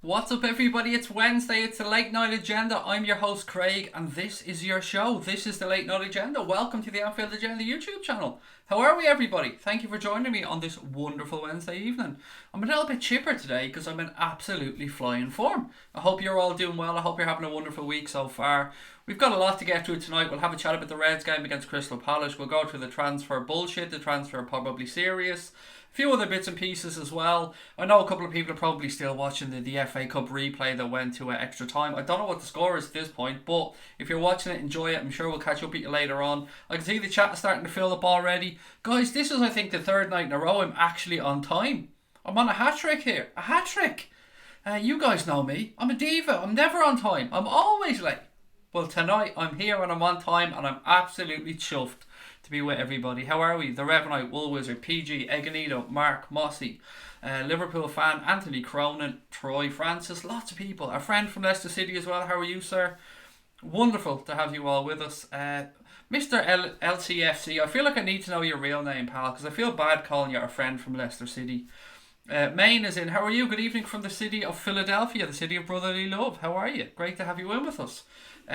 What's up, everybody? It's Wednesday. It's the Late Night Agenda. I'm your host, Craig, and this is your show. This is the Late Night Agenda. Welcome to the Anfield Agenda YouTube channel. How are we, everybody? Thank you for joining me on this wonderful Wednesday evening. I'm a little bit chipper today because I'm in absolutely flying form. I hope you're all doing well. I hope you're having a wonderful week so far. We've got a lot to get through tonight. We'll have a chat about the Reds game against Crystal Palace. We'll go through the transfer bullshit, the transfer probably serious. A few other bits and pieces as well. I know a couple of people are probably still watching the FA Cup replay that went to extra time. I don't know what the score is at this point, but if you're watching it, enjoy it. I'm sure we'll catch up with you later on. I can see the chat is starting to fill up already. Guys, this is, I think, the third night in a row I'm actually on time. I'm on a hat-trick here. A hat-trick. You guys know me. I'm a diva. I'm never on time. I'm always late. Well, tonight I'm here and I'm on time and I'm absolutely chuffed to be with everybody. How are we? The Revenite, Wool Wizard, PG, Eganito, Mark, Mossy, Liverpool fan, Anthony Cronin, Troy, Francis, lots of people. A friend from Leicester City as well. How are you, sir? Wonderful to have you all with us. Mr. LCFC, I feel like I need to know your real name, pal, because I feel bad calling you a friend from Leicester City. Maine is in. How are you? Good evening from the city of Philadelphia, the city of brotherly love. How are you? Great to have you in with us.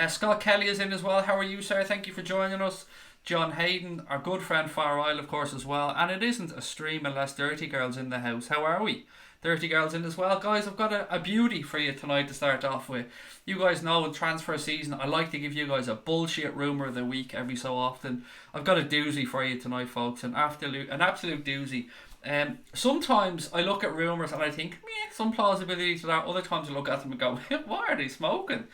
Scott Kelly is in as well. How are you, sir? Thank you for joining us. John Hayden, our good friend Far Isle, of course, as well. And it isn't a stream unless Dirty Girl's in the house. How are we? Dirty Girl's in as well. Guys, I've got a beauty for you tonight to start off with. You guys know in transfer season, I like to give you guys a bullshit rumour of the week every so often. I've got a doozy for you tonight, folks. An absolute doozy. Sometimes I look at rumours and I think, some plausibility to that. Other times I look at them and go, what are they smoking?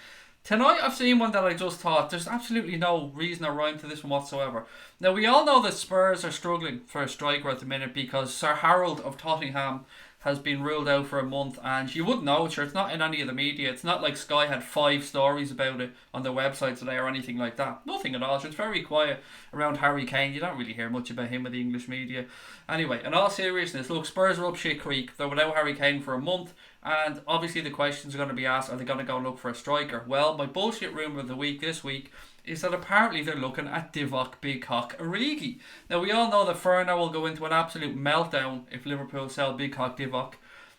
Tonight I've seen one that I just thought there's absolutely no reason or rhyme to this one whatsoever. Now we all know that Spurs are struggling for a striker at the minute because Sir Harold of Tottenham has been ruled out for a month, and you wouldn't know it, sure, it's not in any of the media. It's not like Sky had 5 stories about it on their website today or anything like that. Nothing at all. It's very quiet around Harry Kane. You don't really hear much about him with the English media. Anyway, in all seriousness, look, Spurs are up shit creek. They're without Harry Kane for a month, and obviously the questions are going to be asked, are they going to go and look for a striker? Well, my bullshit rumour of the week this week is that apparently they're looking at Divock Big Cock Origi. Now we all know that Furno will go into an absolute meltdown if Liverpool sell Big Cock Divock,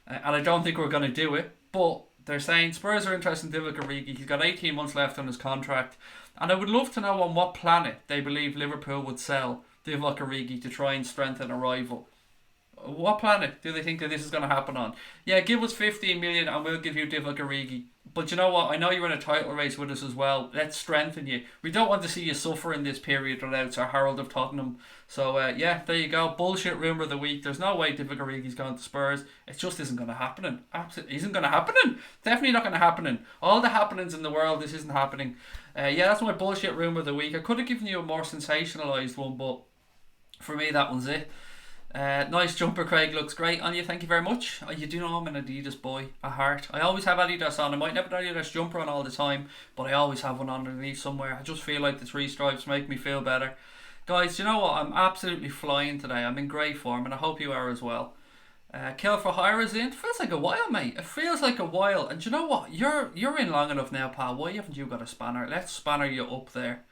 and I don't think we're going to do it, but they're saying Spurs are interested in Divock Origi. He's got 18 months left on his contract, and I would love to know on what planet they believe Liverpool would sell Divock Origi to try and strengthen a rival. What planet do they think that this is going to happen on? Yeah, give us 15 million and we'll give you Divock Origi. But you know what? I know you're in a title race with us as well. Let's strengthen you. We don't want to see you suffer in this period without Sir Harold of Tottenham. So, yeah, there you go. Bullshit rumour of the week. There's no way Divock Origi's going to Spurs. It just isn't going to happen. Absolutely isn't going to happen. Definitely not going to happen. All the happenings in the world, this isn't happening. Yeah, that's my bullshit rumour of the week. I could have given you a more sensationalised one, but for me, that one's it. Nice jumper, Craig. Looks great on you. Thank you very much. You do know I'm an Adidas boy at heart. I always have Adidas on. I might never have an Adidas jumper on all the time, but I always have one underneath somewhere. I just feel like the 3 stripes make me feel better. Guys, you know what? I'm absolutely flying today. I'm in great form, and I hope you are as well. Kill for Hire is in. It feels like a while, mate. It feels like a while. And do you know what? You're in long enough now, pal. Why haven't you got a spanner? Let's spanner you up there.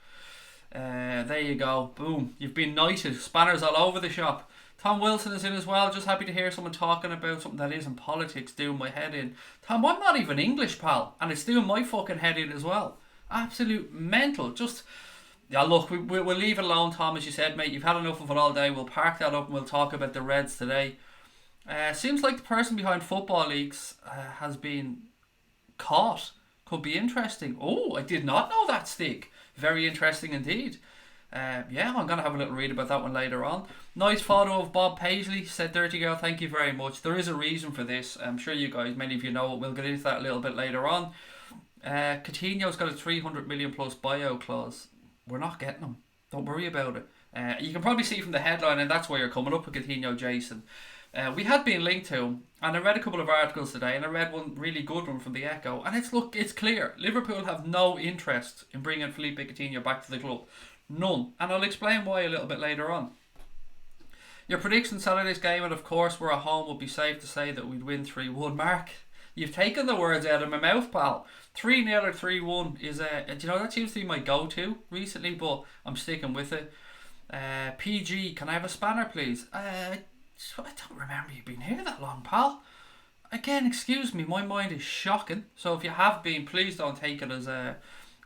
There you go. Boom. You've been knighted. Spanners all over the shop. Tom Wilson is in as well. Just happy to hear someone talking about something that isn't politics doing my head in. Tom, I'm not even English, pal, and it's doing my fucking head in as well. Absolute mental. Just, yeah, look, we'll leave it alone, Tom, as you said, mate. You've had enough of it all day. We'll park that up and we'll talk about the Reds today. Seems like the person behind Football Leagues has been caught. Could be interesting. Oh, I did not know that, Stig. Very interesting indeed. Yeah, I'm going to have a little read about that one later on. Nice photo of Bob Paisley, said Dirty Girl. Thank you very much. There is a reason for this. I'm sure you guys, many of you know it. We'll get into that a little bit later on. Coutinho's got a 300 million plus buyout clause. We're not getting him. Don't worry about it. You can probably see from the headline, and that's why you're coming up with Coutinho, Jason. We had been linked to him, and I read a couple of articles today, and I read one really good one from the Echo, and it's clear. Liverpool have no interest in bringing Felipe Coutinho back to the club. None. And I'll explain why a little bit later on. Your prediction Saturday's game, and of course we're at home, would be safe to say that we'd win 3-1. Mark, you've taken the words out of my mouth, pal. 3-0 or 3-1 is that seems to be my go-to recently, but I'm sticking with it. PG, can I have a spanner, please? I don't remember you being here that long, pal. again, excuse me, my mind is shocking. So if you have been, please don't take it as a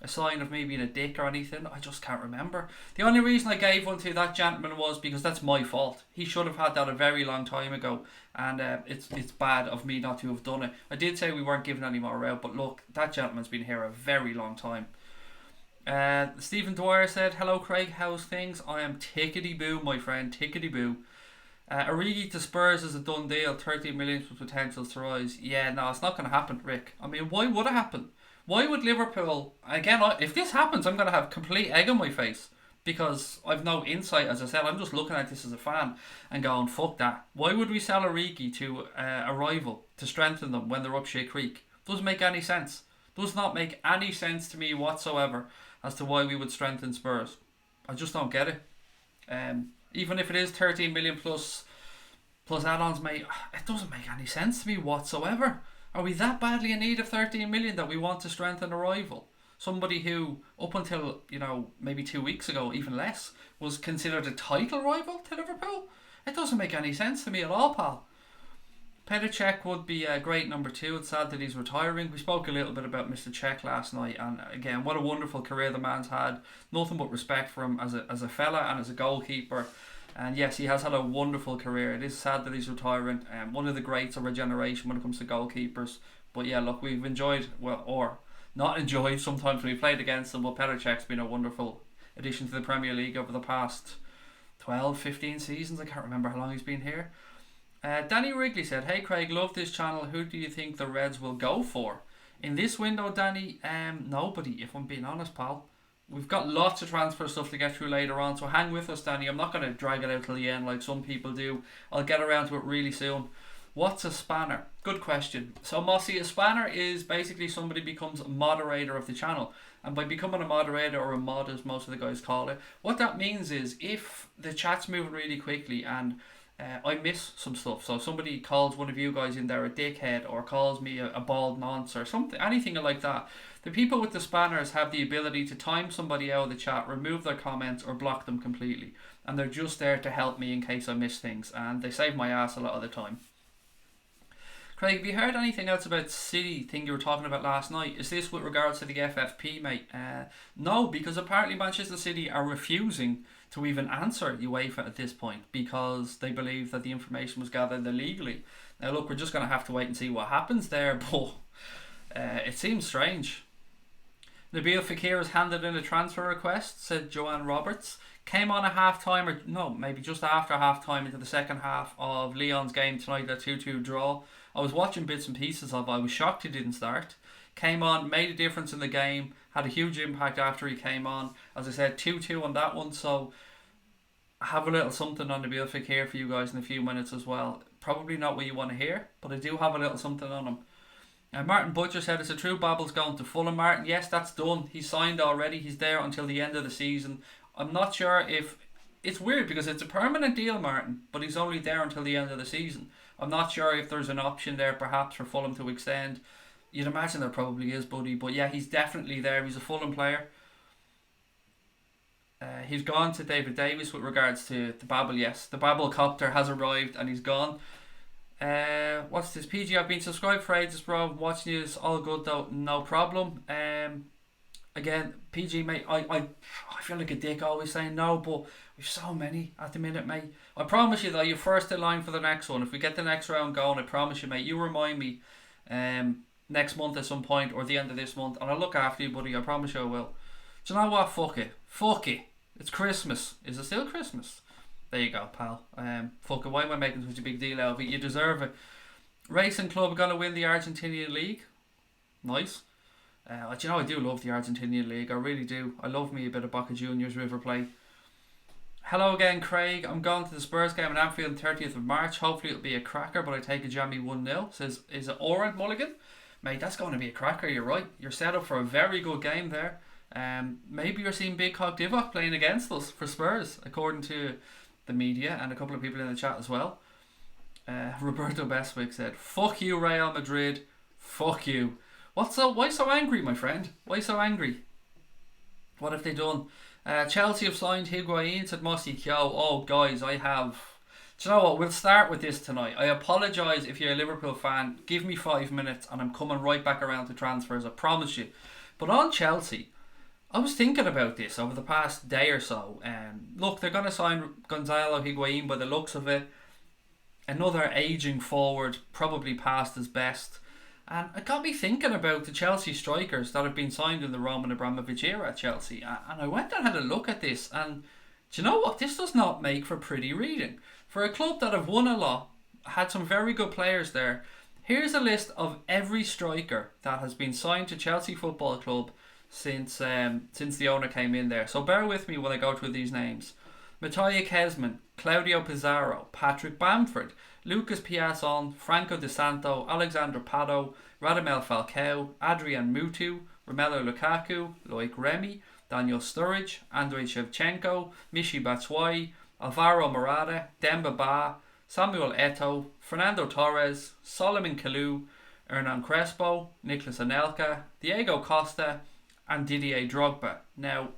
sign of me being a dick or anything. I just can't remember. The only reason I gave one to that gentleman was because that's my fault. He should have had that a very long time ago, and it's bad of me not to have done it. I did say we weren't giving any more out, but look, that gentleman's been here a very long time. Stephen Dwyer said, "Hello Craig, how's things? I am tickety-boo, my friend, tickety-boo. Origi to Spurs is a done deal, 30 million with potential to rise." Yeah, no, it's not going to happen, Rick. I mean, why would it happen? Why would Liverpool, again, if this happens, I'm going to have complete egg on my face because I've no insight. As I said, I'm just looking at this as a fan and going, fuck that. Why would we sell Origi to a rival to strengthen them when they're up shit creek? Doesn't make any sense. Does not make any sense to me whatsoever as to why we would strengthen Spurs. I just don't get it. Even if it is 13 million plus add-ons, mate, it doesn't make any sense to me whatsoever. Are we that badly in need of 13 million that we want to strengthen a rival? Somebody who, up until, maybe 2 weeks ago, even less, was considered a title rival to Liverpool? It doesn't make any sense to me at all, pal. Petr Cech would be a great number 2. It's sad that he's retiring. We spoke a little bit about Mr. Cech last night, and again, what a wonderful career the man's had. Nothing but respect for him as a fella and as a goalkeeper. And yes, he has had a wonderful career. It is sad that he's retiring. One of the greats of our generation when it comes to goalkeepers. But yeah, look, we've enjoyed, or not enjoyed sometimes when we played against him, but Petr Cech's been a wonderful addition to the Premier League over the past 12, 15 seasons. I can't remember how long he's been here. Danny Wrigley said, "Hey Craig, love this channel. Who do you think the Reds will go for in this window, Danny?" Nobody, if I'm being honest, pal. We've got lots of transfer stuff to get through later on, so hang with us, Danny. I'm not going to drag it out till the end like some people do. I'll get around to it really soon. What's a spanner? Good question. So Mossy, a spanner is basically somebody becomes a moderator of the channel. And by becoming a moderator, or a mod as most of the guys call it, what that means is if the chat's moving really quickly and I miss some stuff, so somebody calls one of you guys in there a dickhead or calls me a bald nonce or something, anything like that, the people with the spanners have the ability to time somebody out of the chat, remove their comments or block them completely, and they're just there to help me in case I miss things, and they save my ass a lot of the time. Craig, have you heard anything else about City thing you were talking about last night? Is this with regards to the FFP, mate? No, because apparently Manchester City are refusing to even answer UEFA at this point because they believe that the information was gathered illegally. Now look, we're just going to have to wait and see what happens there, but it seems strange. Nabil Fekir has handed in a transfer request, said Joanne Roberts. Came on a half-time, or no, maybe just after half-time into the second half of Lyon's game tonight, that 2-2 draw. I was watching bits and pieces of it. I was shocked he didn't start. Came on, made a difference in the game, had a huge impact after he came on. As I said, 2-2 on that one, so I have a little something on Nabil Fekir for you guys in a few minutes as well. Probably not what you want to hear, but I do have a little something on him. Martin Butcher said, "It's a true Babel's going to Fulham." Martin, yes, that's done. He's signed already. He's there until the end of the season. I'm not sure if... It's weird because it's a permanent deal, Martin, but he's only there until the end of the season. I'm not sure if there's an option there perhaps for Fulham to extend. You'd imagine there probably is, buddy. But yeah, he's definitely there. He's a Fulham player. He's gone to David Davis with regards to the Babel. Yes, the Babel copter has arrived and he's gone. What's this? PG, I've been subscribed for ages, bro. Watching you is all good though, no problem. Again, PG, mate, I feel like a dick always saying no, but we've so many at the minute, mate. I promise you though, you're first in line for the next one. If we get the next round going, I promise you, mate, you remind me next month at some point or the end of this month, and I'll look after you, buddy. I promise you I will. Do you know what? Fuck it. It's Christmas. Is it still Christmas? There you go, pal. Fuck it. Why am I making such a big deal out of it? You deserve it. Racing Club are going to win the Argentinian League. Nice. Do you know, I do love the Argentinian League. I really do. I love me a bit of Boca Juniors River Plate. Hello again, Craig. I'm going to the Spurs game in Anfield on 30th of March. Hopefully it'll be a cracker, but I take a jammy 1-0. Says, is it Orant Mulligan? Mate, that's going to be a cracker. You're right. You're set up for a very good game there. Maybe you're seeing Big Cock Divock playing against us for Spurs, according to the media and a couple of people in the chat as well. Roberto Bestwick said, "Fuck you, Real Madrid. Fuck you." Why so angry, my friend? Why so angry? What have they done? Chelsea have signed Higuain, said Mossy Kyo. Oh, guys, I have Do you know what? We'll start with this tonight. I apologise if you're a Liverpool fan. Give me 5 minutes and I'm coming right back around to transfers, I promise you. But on Chelsea, I was thinking about this over the past day or so. Look, they're going to sign Gonzalo Higuain by the looks of it. Another ageing forward, probably past his best. And it got me thinking about the Chelsea strikers that have been signed in the Roman Abramovich era at Chelsea. And I went and had a look at this. And do you know what? This does not make for pretty reading. For a club that have won a lot, had some very good players there, here's a list of every striker that has been signed to Chelsea Football Club since the owner came in there. So bear with me when I go through these names. Mattia Kesman, Claudio Pizarro, Patrick Bamford, Lucas Piazon, Franco De Santo, Alexander Pato, Radamel Falcao, Adrian Mutu, Romelu Lukaku, Loic Remy, Daniel Sturridge, Andrei Shevchenko, Michi Batshuayi, Alvaro Morata, Demba Ba, Samuel Eto'o, Fernando Torres, Solomon Kalou, Hernan Crespo, Nicolas Anelka, Diego Costa, and Didier Drogba. Now,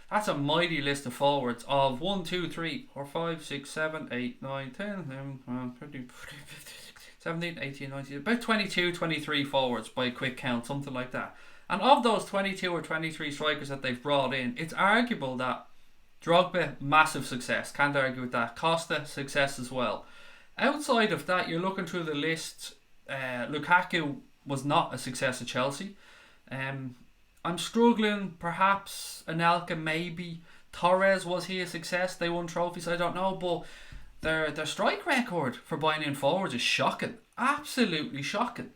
that's a mighty list of forwards of 1, 2, 3, 4, 5, 6, 7, 8, 9, 10, 11, 12, 13, 14, 15, 16, 17, 18, 19, about 22, 23 forwards by a quick count, something like that. And of those 22 or 23 strikers that they've brought in, it's arguable that Drogba, massive success, can't argue with that. Costa, success as well. Outside of that, you're looking through the list, Lukaku was not a success at Chelsea. I'm struggling, perhaps Anelka, maybe. Torres, was he a success? They won trophies, I don't know, but their strike record for buying in forwards is shocking. Absolutely shocking.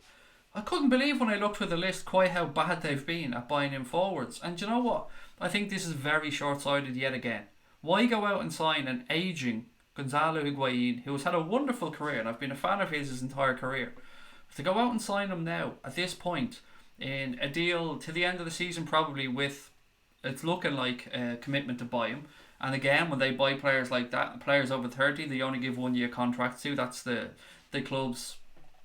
I couldn't believe when I looked through the list quite how bad they've been at buying in forwards. And do you know what? I think this is very short-sighted yet again. Why go out and sign an ageing Gonzalo Higuain, who has had a wonderful career, and I've been a fan of his entire career. To go out and sign him now, at this point, in a deal to the end of the season probably with, it's looking like a commitment to buy him. And again, when they buy players like that, players over 30, they only give 1 year contracts to. That's the club's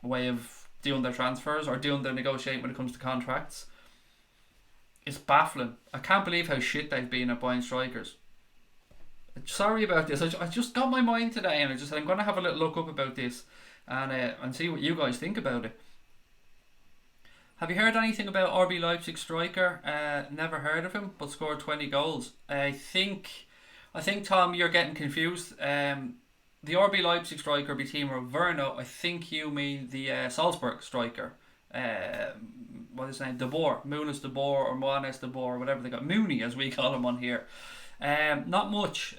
way of doing their transfers or doing their negotiating when it comes to contracts. It's baffling. I can't believe how shit they've been at buying strikers. Sorry about this. I just got my mind today and I just said I'm going to have a little look up about this and see what you guys think about it. Have you heard anything about RB Leipzig striker? Never heard of him, but scored 20 goals. I think Tom, you're getting confused. The RB Leipzig striker be Timo Werner. I think you mean the Salzburg striker. What is his name? De Boer, Muniz De Boer or Moanes De Boer, whatever they got. Mooney, as we call him on here. Not much.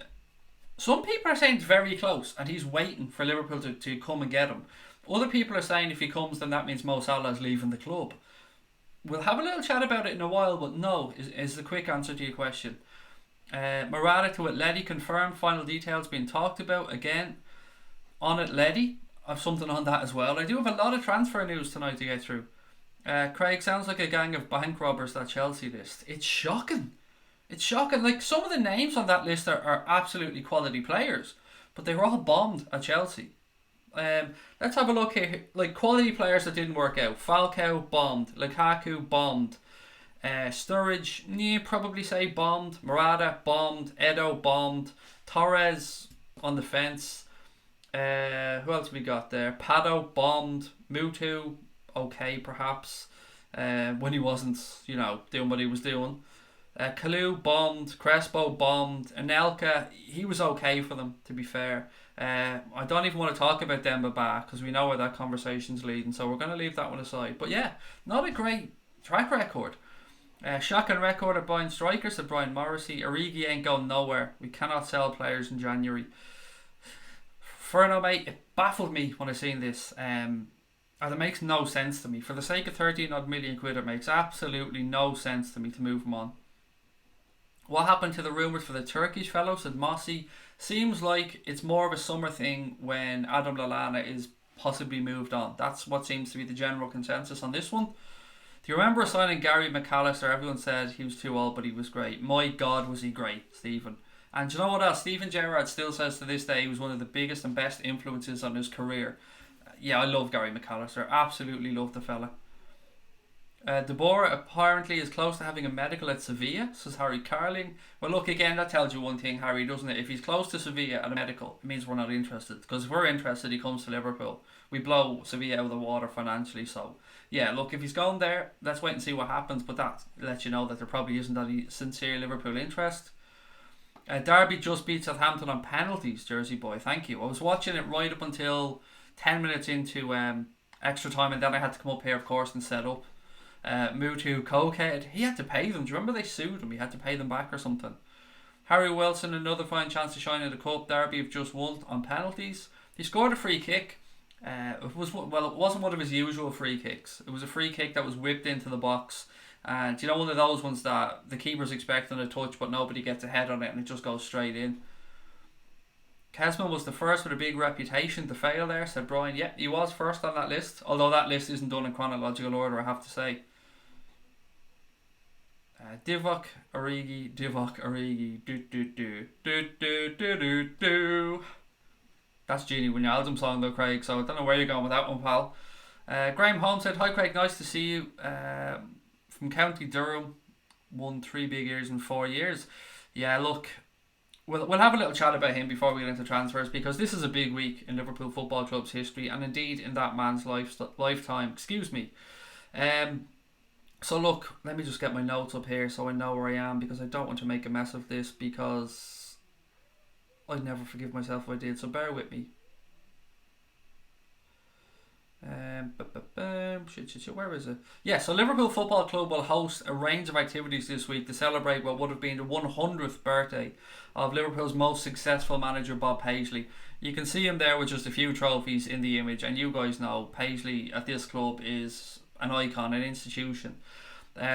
Some people are saying it's very close and he's waiting for Liverpool to come and get him. Other people are saying if he comes, then that means Mo Salah is leaving the club. We'll have a little chat about it in a while, but no is the quick answer to your question. Morata to Atleti confirmed, final details being talked about. Again, on Atleti, I've something on that as well. I do have a lot of transfer news tonight to get through. Craig, sounds like a gang of bank robbers, that Chelsea list. It's shocking. It's shocking. Like, some of the names on that list are absolutely quality players, but they were all bombed at Chelsea. Let's have a look here. Like, quality players that didn't work out. Falcao, bombed. Lukaku, bombed. Sturridge, probably say bombed. Morata, bombed. Eto'o, bombed. Torres, on the fence. Who else we got there? Pato, bombed. Mutu, okay, perhaps. When he wasn't, doing what he was doing. Kalou, bombed. Crespo, bombed. Anelka, he was okay for them, to be fair. I don't even want to talk about Demba Ba because we know where that conversation's leading, so we're going to leave that one aside. But yeah, not a great track record. Shocking record of buying strikers, said Brian Morrissey. Origi ain't going nowhere. We cannot sell players in January. Furno, mate, it baffled me when I seen this. And it makes no sense to me. For the sake of 13 odd million quid, it makes absolutely no sense to me to move him on. What happened to the rumours for the Turkish fellow, said Mossy? Seems like it's more of a summer thing when Adam Lallana is possibly moved on. That's what seems to be the general consensus on this one. Do you remember signing Gary McAllister? Everyone said he was too old, but he was great. My God, was he great, Stephen. And do you know what else? Steven Gerrard still says to this day he was one of the biggest and best influences on his career. Yeah, I love Gary McAllister. Absolutely love the fella. Deborah apparently is close to having a medical at Sevilla, says Harry Carling. Well, look, again, that tells you one thing, Harry, doesn't it? If he's close to Sevilla at a medical, it means we're not interested. Because if we're interested, he comes to Liverpool. We blow Sevilla out of the water financially. So, yeah, look, if he's going there, let's wait and see what happens. But that lets you know that there probably isn't any sincere Liverpool interest. Derby just beat Southampton on penalties, Jersey boy. Thank you. I was watching it right up until 10 minutes into extra time, and then I had to come up here, of course, and set up. Mutu Cokehead, he had to pay them. Do you remember they sued him? He had to pay them back or something. Harry Wilson, another fine chance to shine in the cup. Derby have just won on penalties. He scored a free kick. It wasn't one of his usual free kicks. It was a free kick that was whipped into the box. And you know, one of those ones that the keeper's expecting a touch, but nobody gets a head on it, and it just goes straight in. Kesman was the first with a big reputation to fail there, said Brian. Yeah, he was first on that list, although that list isn't done in chronological order, I have to say. Divock Origi, do. That's Genie Wijnaldum song though, Craig, so I don't know where you're going with that one, pal. Graham Holmes said, hi Craig, nice to see you. From County Durham, won 3 big years in 4 years. Yeah, look, we'll have a little chat about him before we get into transfers, because this is a big week in Liverpool Football Club's history, and indeed in that man's lifetime. Excuse me. So look, let me just get my notes up here so I know where I am, because I don't want to make a mess of this, because I'd never forgive myself if I did, so bear with me. Where is it? Yeah, so Liverpool Football Club will host a range of activities this week to celebrate what would have been the 100th birthday of Liverpool's most successful manager, Bob Paisley. You can see him there with just a few trophies in the image, and you guys know Paisley at this club is an icon, an institution.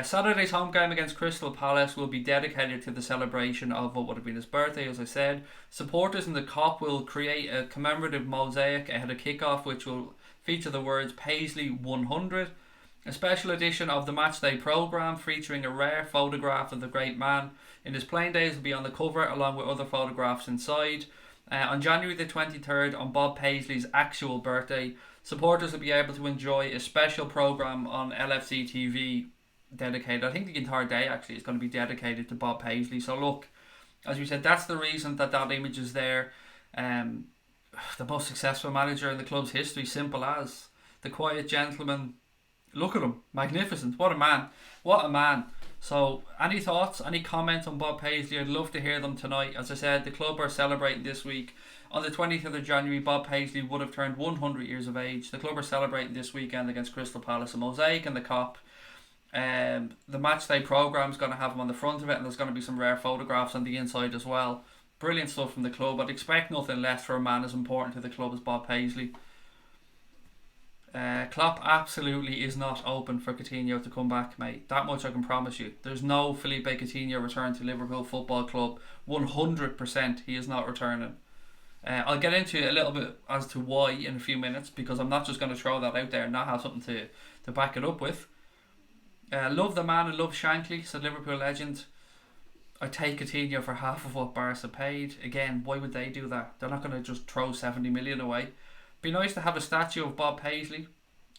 Saturday's home game against Crystal Palace will be dedicated to the celebration of what would have been his birthday, as I said. Supporters in the Kop will create a commemorative mosaic ahead of kickoff, which will feature the words Paisley 100. A special edition of the matchday programme featuring a rare photograph of the great man in his playing days will be on the cover, along with other photographs inside. On January the 23rd, on Bob Paisley's actual birthday, supporters will be able to enjoy a special programme on LFC TV dedicated. I think the entire day actually is going to be dedicated to Bob Paisley. So look, as we said, that's the reason that image is there. The most successful manager in the club's history, simple as. The quiet gentleman. Look at him, magnificent. What a man, what a man. So any thoughts, any comments on Bob Paisley? I'd love to hear them tonight. As I said, the club are celebrating this week. On the 20th of January, Bob Paisley would have turned 100 years of age. The club are celebrating this weekend against Crystal Palace. A mosaic in the Kop. The matchday programme is going to have him on the front of it, and there's going to be some rare photographs on the inside as well. Brilliant stuff from the club. I'd expect nothing less for a man as important to the club as Bob Paisley. Klopp absolutely is not open for Coutinho to come back, mate. That much I can promise you. There's no Felipe Coutinho return to Liverpool Football Club. 100% he is not returning. I'll get into a little bit as to why in a few minutes, because I'm not just going to throw that out there and not have something to back it up with. Love the man and love Shankly, said Liverpool legend. I'd take Coutinho for half of what Barca paid. Again, why would they do that? They're not going to just throw 70 million away. Be nice to have a statue of Bob Paisley.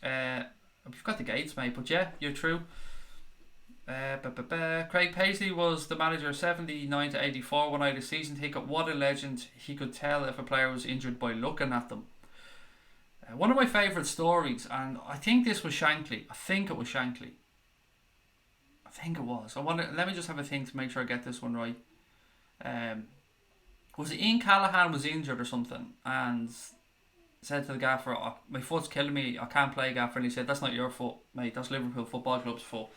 You've got the gates, mate, but yeah, you're true. Craig Paisley was the manager 79 to 84 when I had a season ticket. What a legend. He could tell if a player was injured by looking at them. One of my favourite stories, and I think this was Shankly. I think it was. Let me just have a think to make sure I get this one right. Was it Ian Callaghan was injured or something, and said to the gaffer, oh, my foot's killing me, I can't play, gaffer, and he said, that's not your foot, mate, that's Liverpool Football Club's foot.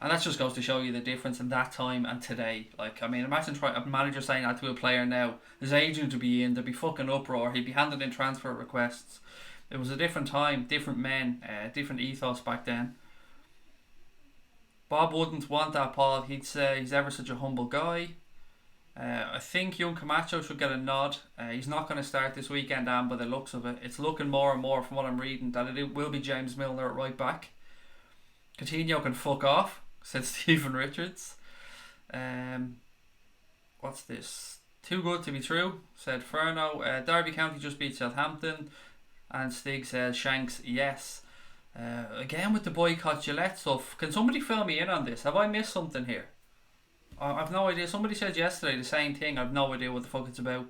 And that just goes to show you the difference in that time and today. Like, I mean, imagine a manager saying that to a player now. His agent would be in, there'd be fucking uproar, he'd be handing in transfer requests. It was a different time, different men, different ethos back then. Bob wouldn't want that, Paul. He'd say he's ever such a humble guy. I think young Camacho should get a nod. He's not going to start this weekend, and by the looks of it, it's looking more and more from what I'm reading that it will be James Milner at right back. Coutinho can fuck off, said Stephen Richards. What's this? Too good to be true, said Furno. Derby County just beat Southampton, and Stig says Shanks yes. Again with the boycott Gillette stuff, can somebody fill me in on this? Have I missed something here? I've no idea. Somebody said yesterday the same thing. I've no idea what the fuck it's about.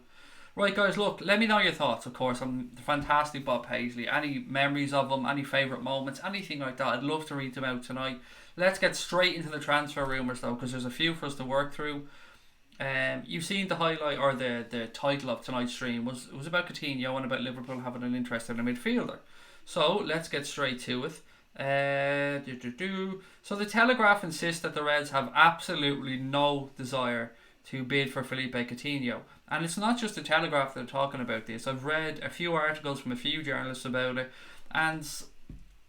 Right, guys, look, let me know your thoughts, of course. I'm the fantastic Bob Paisley. Any memories of him, any favourite moments, anything like that, I'd love to read them out tonight. Let's get straight into the transfer rumours, though, because there's a few for us to work through. You've seen the highlight, or the title of tonight's stream was about Coutinho and about Liverpool having an interest in a midfielder. So, let's get straight to it. So the Telegraph insists that the Reds have absolutely no desire to bid for Felipe Coutinho, and it's not just the Telegraph that are talking about this. I've read a few articles from a few journalists about it, and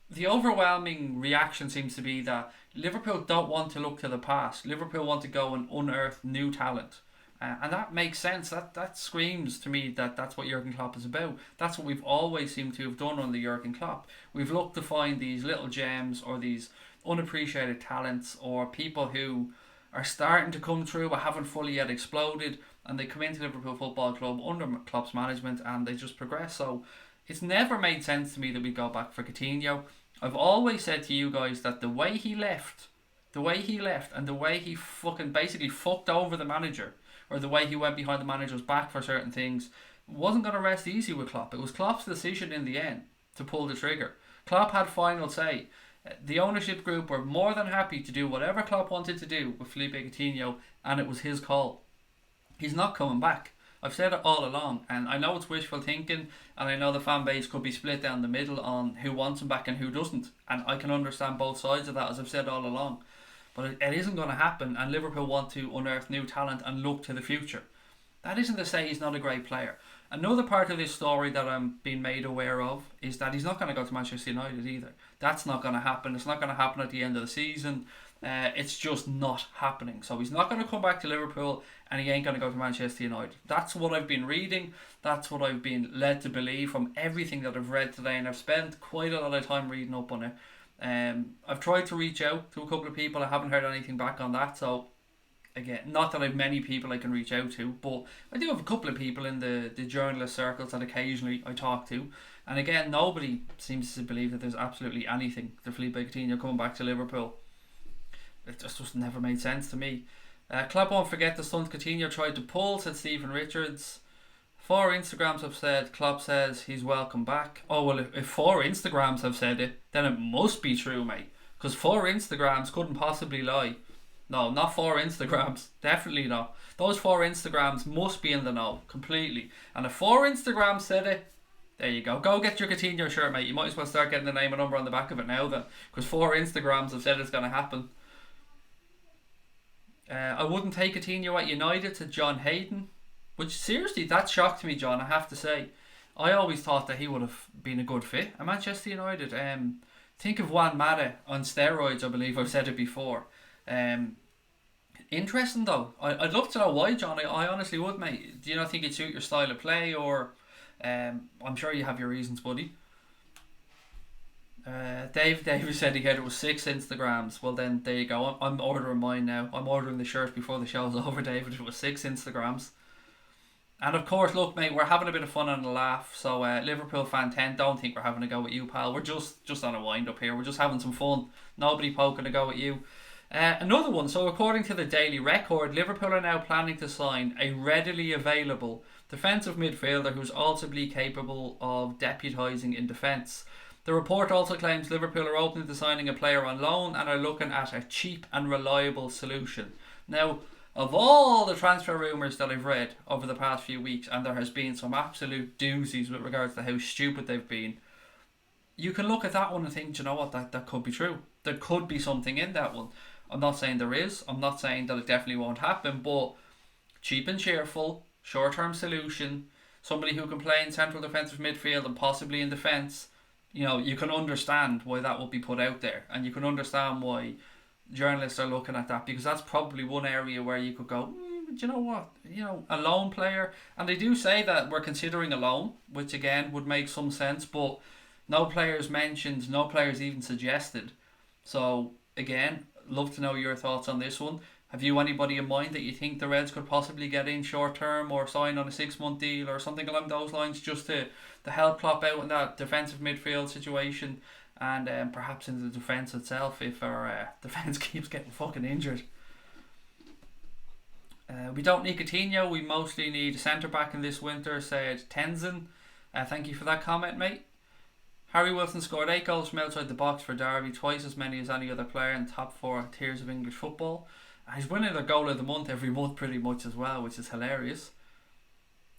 the overwhelming reaction seems to be that Liverpool don't want to look to the past. Liverpool want to go and unearth new talent. And that makes sense. That screams to me that that's what Jurgen Klopp is about. That's what we've always seemed to have done under Jurgen Klopp. We've looked to find these little gems or these unappreciated talents or people who are starting to come through but haven't fully yet exploded, and they come into Liverpool Football Club under Klopp's management and they just progress. So it's never made sense to me that we go back for Coutinho. I've always said to you guys that the way he left and the way he fucking basically fucked over the manager, or the way he went behind the manager's back for certain things, wasn't going to rest easy with Klopp. It was Klopp's decision in the end to pull the trigger. Klopp had final say. The ownership group were more than happy to do whatever Klopp wanted to do with Felipe Coutinho, and it was his call. He's not coming back. I've said it all along, and I know it's wishful thinking, and I know the fan base could be split down the middle on who wants him back and who doesn't, and I can understand both sides of that, as I've said all along. But it isn't going to happen, and Liverpool want to unearth new talent and look to the future. That isn't to say he's not a great player. Another part of this story that I'm being made aware of is that he's not going to go to Manchester United either. That's not going to happen. It's not going to happen at the end of the season. It's just not happening. So he's not going to come back to Liverpool, and he ain't going to go to Manchester United. That's what I've been reading. That's what I've been led to believe from everything that I've read today, and I've spent quite a lot of time reading up on it. I've tried to reach out to a couple of people. I haven't heard anything back on that. So again, not that I've many people I can reach out to, but I do have a couple of people in the journalist circles that occasionally I talk to. And again, nobody seems to believe that there's absolutely anything to Felipe Coutinho coming back to Liverpool. It just never made sense to me. Klopp won't forget the stunt Coutinho tried to pull, said Stephen Richards. 4 Instagrams have said Klopp says he's welcome back. Oh, well, if 4 Instagrams have said it, then it must be true, mate. Because 4 Instagrams couldn't possibly lie. No, not 4 Instagrams. Definitely not. Those 4 Instagrams must be in the know, completely. And if 4 Instagrams said it, there you go. Go get your Coutinho shirt, mate. You might as well start getting the name and number on the back of it now, then. Because 4 Instagrams have said it's going to happen. I wouldn't take Coutinho at United, to John Hayden. Which, seriously, that shocked me, John, I have to say. I always thought that he would have been a good fit at Manchester United. Think of Juan Mata on steroids, I believe. I've said it before. Interesting, though. I'd love to know why, John. I honestly would, mate. Do you not think it'd suit your style of play? Or I'm sure you have your reasons, buddy. David said he had it was 6 Instagrams. Well, then, there you go. I'm ordering mine now. I'm ordering the shirt before the show's over, David. It was 6 Instagrams. And of course, look, mate, we're having a bit of fun and a laugh. So Liverpool fan 10, don't think we're having a go at you, pal. We're just on a wind up here. We're just having some fun. Nobody poking a go at you. Another one. So according to the Daily Record, Liverpool are now planning to sign a readily available defensive midfielder who's also capable of deputising in defence. The report also claims Liverpool are open to signing a player on loan and are looking at a cheap and reliable solution. Now, of all the transfer rumours that I've read over the past few weeks, and there has been some absolute doozies with regards to how stupid they've been, you can look at that one and think, you know what, that could be true. There could be something in that one. I'm not saying there is. I'm not saying that it definitely won't happen, but cheap and cheerful, short-term solution, somebody who can play in central defensive midfield and possibly in defence, you know, you can understand why that would be put out there, and you can understand why journalists are looking at that, because that's probably one area where you could go, do you know what, a loan player, and they do say that we're considering a loan, which again would make some sense, but no players mentioned, no players even suggested. So again, love to know your thoughts on this one. Have you anybody in mind that you think the Reds could possibly get in short term or sign on a 6-month deal or something along those lines, just to help Klopp out in that defensive midfield situation? and perhaps in the defence itself if our defence keeps getting fucking injured. We don't need Coutinho, we mostly need a centre-back in this winter, said Tenzin. Thank you for that comment, mate. Harry Wilson scored 8 goals from outside the box for Derby, twice as many as any other player in the top 4 tiers of English football. He's winning their goal of the month every month pretty much as well, which is hilarious.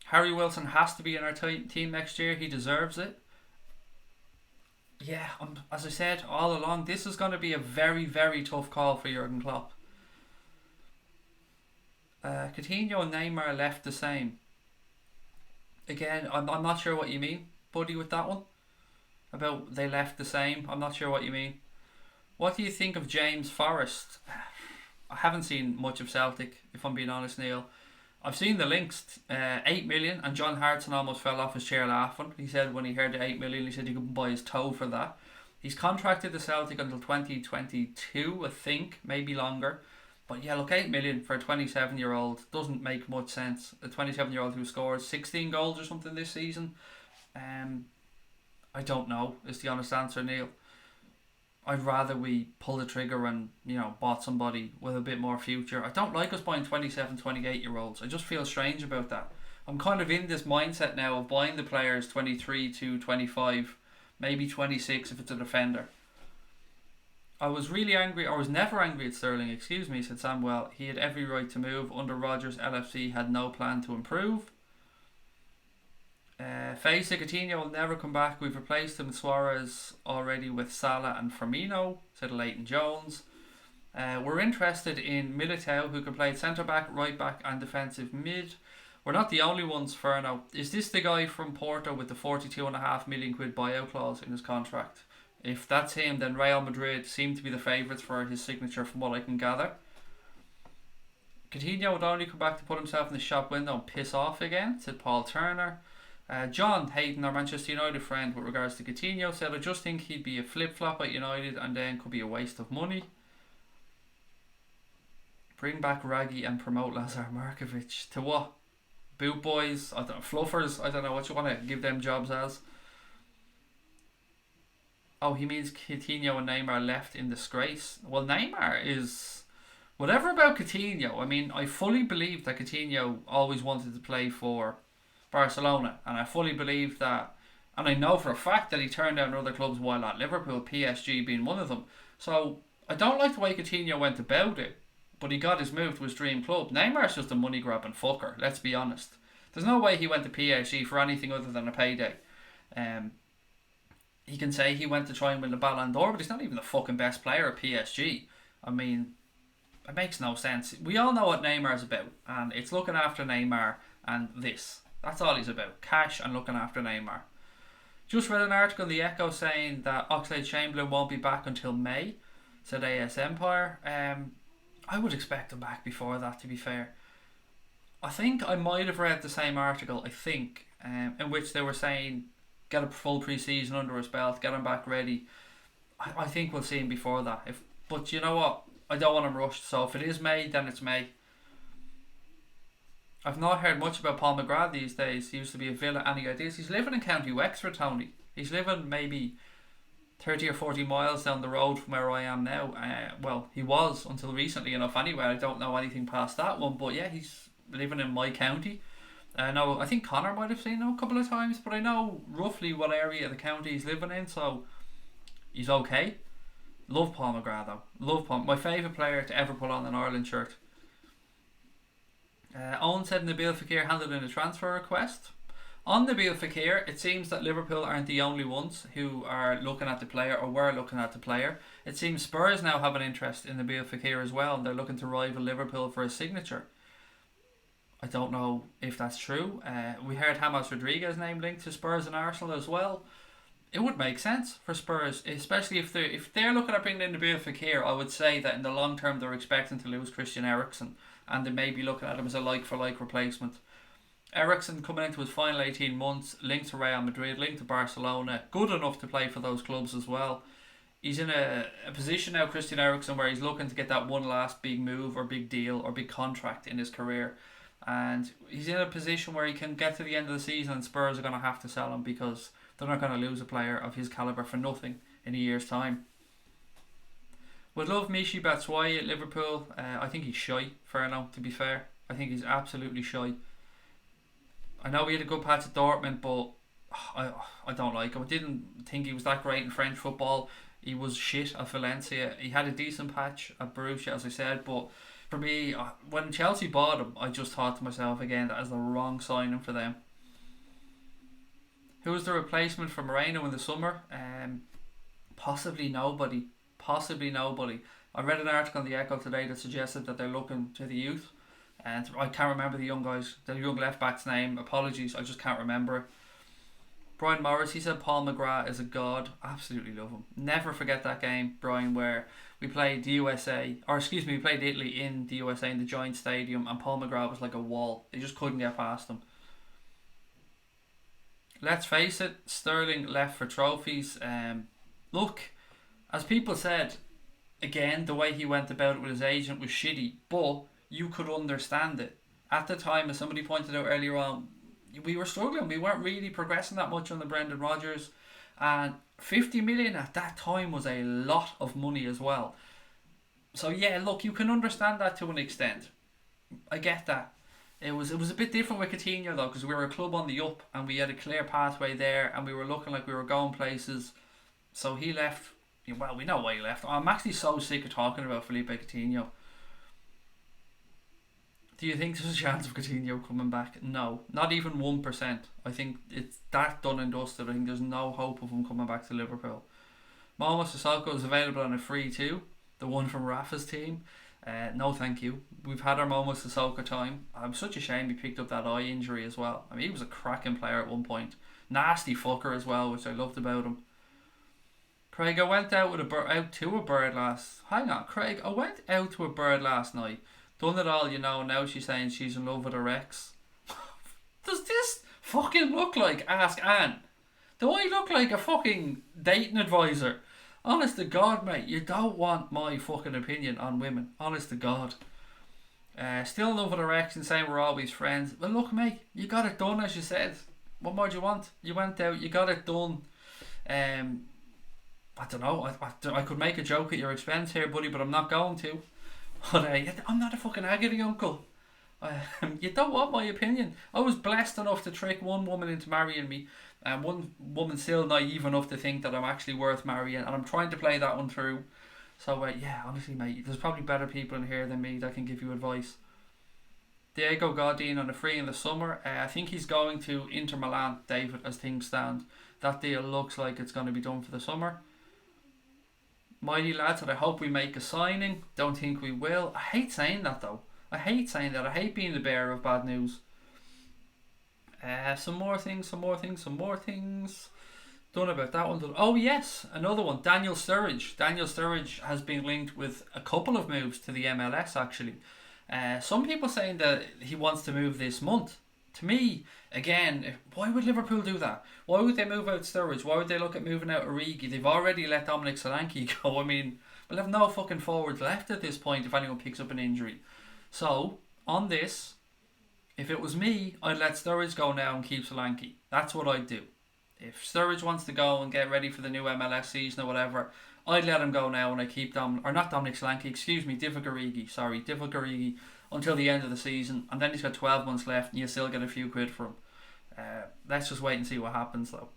Harry Wilson has to be in our team next year, he deserves it. Yeah, as I said all along, this is going to be a very, very tough call for Jurgen Klopp. Coutinho and Neymar left the same. Again, I'm not sure what you mean, buddy, with that one. About they left the same. I'm not sure what you mean. What do you think of James Forrest? I haven't seen much of Celtic, if I'm being honest, Neil. I've seen the links. 8 million, and John Hartson almost fell off his chair laughing. He said when he heard the 8 million, he said you could buy his toe for that. He's contracted to Celtic until 2022, I think, maybe longer. But yeah, look, 8 million for a 27-year-old doesn't make much sense. A 27-year-old who scored 16 goals or something this season. I don't know, is the honest answer, Neil. I'd rather we pull the trigger and, bought somebody with a bit more future. I don't like us buying 27, 28-year-olds. I just feel strange about that. I'm kind of in this mindset now of buying the players 23 to 25, maybe 26 if it's a defender. I was really angry, or was never angry at Sterling, said Samuel. He had every right to move. Under Rodgers, LFC had no plan to improve. Coutinho will never come back. We've replaced him with Suarez already with Salah and Firmino, said Leighton Jones. We're interested in Militao, who can play centre back, right back and defensive mid. We're not the only ones, Ferno. Is this the guy from Porto with the 42.5 million quid buyout clause in his contract? If that's him, then Real Madrid seem to be the favourites for his signature from what I can gather. Coutinho would only come back to put himself in the shop window and piss off again, said Paul Turner. John Hayden, our Manchester United friend, with regards to Coutinho, said I just think he'd be a flip-flop at United and then could be a waste of money. Bring back Raggy and promote Lazar Markovic. To what? Boot boys? I don't know, fluffers? I don't know what you want to give them jobs as. Oh, he means Coutinho and Neymar left in disgrace. Well, Neymar is... Whatever about Coutinho, I mean, I fully believe that Coutinho always wanted to play for Barcelona, and I fully believe that, and I know for a fact that he turned down other clubs while at Liverpool, PSG being one of them. So I don't like the way Coutinho went about it, but he got his move to his dream club. Neymar's just a money grabbing fucker, let's be honest. There's no way he went to PSG for anything other than a payday. He can say he went to try and win the Ballon d'Or, but he's not even the fucking best player at PSG. I mean, it makes no sense. We all know what Neymar's about, and it's looking after Neymar and this. That's all he's about. Cash and looking after Neymar. Just read an article in the Echo saying that Oxlade-Chamberlain won't be back until May, said AS Empire. I would expect him back before that, to be fair. I think I might have read the same article, in which they were saying get a full pre-season under his belt, get him back ready. I think we'll see him before that. But you know what? I don't want him rushed, so if it is May, then it's May. I've not heard much about Paul McGrath these days. He used to be a Villa. Any ideas? He's living in County Wexford, Tony. He's living maybe 30 or 40 miles down the road from where I am now. Well, he was until recently enough anyway. I don't know anything past that one. But yeah, he's living in my county. No, I think Connor might have seen him a couple of times, but I know roughly what area of the county he's living in, so he's okay. Love Paul McGrath though. Love Paul. My favourite player to ever put on an Ireland shirt. Owen said Nabil Fekir handed in a transfer request. On Nabil Fekir, it seems that Liverpool aren't the only ones who are looking at the player or were looking at the player. It seems Spurs now have an interest in Nabil Fekir as well, and they're looking to rival Liverpool for his signature. I don't know if that's true. We heard James Rodriguez's name linked to Spurs and Arsenal as well. It would make sense for Spurs, especially if they're looking at bringing in Nabil Fekir. I would say that in the long term they're expecting to lose Christian Eriksen, and they may be looking at him as a like-for-like replacement. Eriksen coming into his final 18 months, linked to Real Madrid, linked to Barcelona, good enough to play for those clubs as well. He's in a position now, Christian Eriksen, where he's looking to get that one last big move or big deal or big contract in his career. And he's in a position where he can get to the end of the season and Spurs are going to have to sell him because they're not going to lose a player of his calibre for nothing in a year's time. Would love Michy Batshuayi at Liverpool. I think he's shy, fair enough, to be fair. I think he's absolutely shy. I know he had a good patch at Dortmund, but I don't like him. I didn't think he was that great in French football. He was shit at Valencia. He had a decent patch at Borussia, as I said, but for me, when Chelsea bought him, I just thought to myself again, that is the wrong signing for them. Who was the replacement for Moreno in the summer? Possibly nobody. Possibly nobody. I read an article on the Echo today that suggested that they're looking to the youth, and I can't remember the young left back's name. Apologies, I just can't remember it. Brian Morris, he said Paul McGrath is a god. Absolutely love him. Never forget that game, Brian, where we played we played Italy in the USA in the Giant Stadium, and Paul McGrath was like a wall. They just couldn't get past him. Let's face it, Sterling left for trophies. Look, as people said, again, the way he went about it with his agent was shitty, but you could understand it. At the time, as somebody pointed out earlier on, we were struggling. We weren't really progressing that much under Brendan Rodgers, and 50 million at that time was a lot of money as well. So yeah, look, you can understand that to an extent. I get that. It was a bit different with Coutinho though, because we were a club on the up and we had a clear pathway there, and we were looking like we were going places. So he left. Well, we know why he left. I'm actually so sick of talking about Felipe Coutinho. Do you think there's a chance of Coutinho coming back? No, not even 1%. I think it's that done and dusted. I think there's no hope of him coming back to Liverpool. Momo Sissoko is available on a free too, the one from Rafa's team. No thank you. We've had our Momo Sissoko time. I'm such a shame he picked up that eye injury as well. I mean, he was a cracking player at one point. Nasty fucker as well, which I loved about him. Craig, I went out to a bird last night. Done it all, now she's saying she's in love with her ex. Does this fucking look like Ask Anne? Do I look like a fucking dating advisor? Honest to God, mate, you don't want my fucking opinion on women. Honest to God. Still in love with her ex and saying we're always friends. Well, look, mate, you got it done, as you said. What more do you want? You went out, you got it done. I don't know. I could make a joke at your expense here, buddy, but I'm not going to. But I'm not a fucking agony uncle. You don't want my opinion. I was blessed enough to trick one woman into marrying me, and one woman still naive enough to think that I'm actually worth marrying, and I'm trying to play that one through. So yeah, honestly, mate, there's probably better people in here than me that can give you advice. Diego Godin on a free in the summer. I think he's going to Inter Milan, David, as things stand. That deal looks like it's going to be done for the summer. Mighty lads, that I hope we make a signing. Don't think we will. I hate saying that though. I hate being the bearer of bad news. Some more things. Done about that one. Oh yes, another one. Daniel Sturridge. Daniel Sturridge has been linked with a couple of moves to the MLS actually. Some people saying that he wants to move this month. To me, again, why would Liverpool do that? Why would they move out Sturridge? Why would they look at moving out Origi? They've already let Dominic Solanke go. I mean, we'll have no fucking forwards left at this point if anyone picks up an injury. So, on this, if it was me, I'd let Sturridge go now and keep Solanke. That's what I'd do. If Sturridge wants to go and get ready for the new MLS season or whatever, I'd let him go now and I keep Divock Origi until the end of the season, and then he's got 12 months left and you still get a few quid for him. Let's just wait and see what happens though.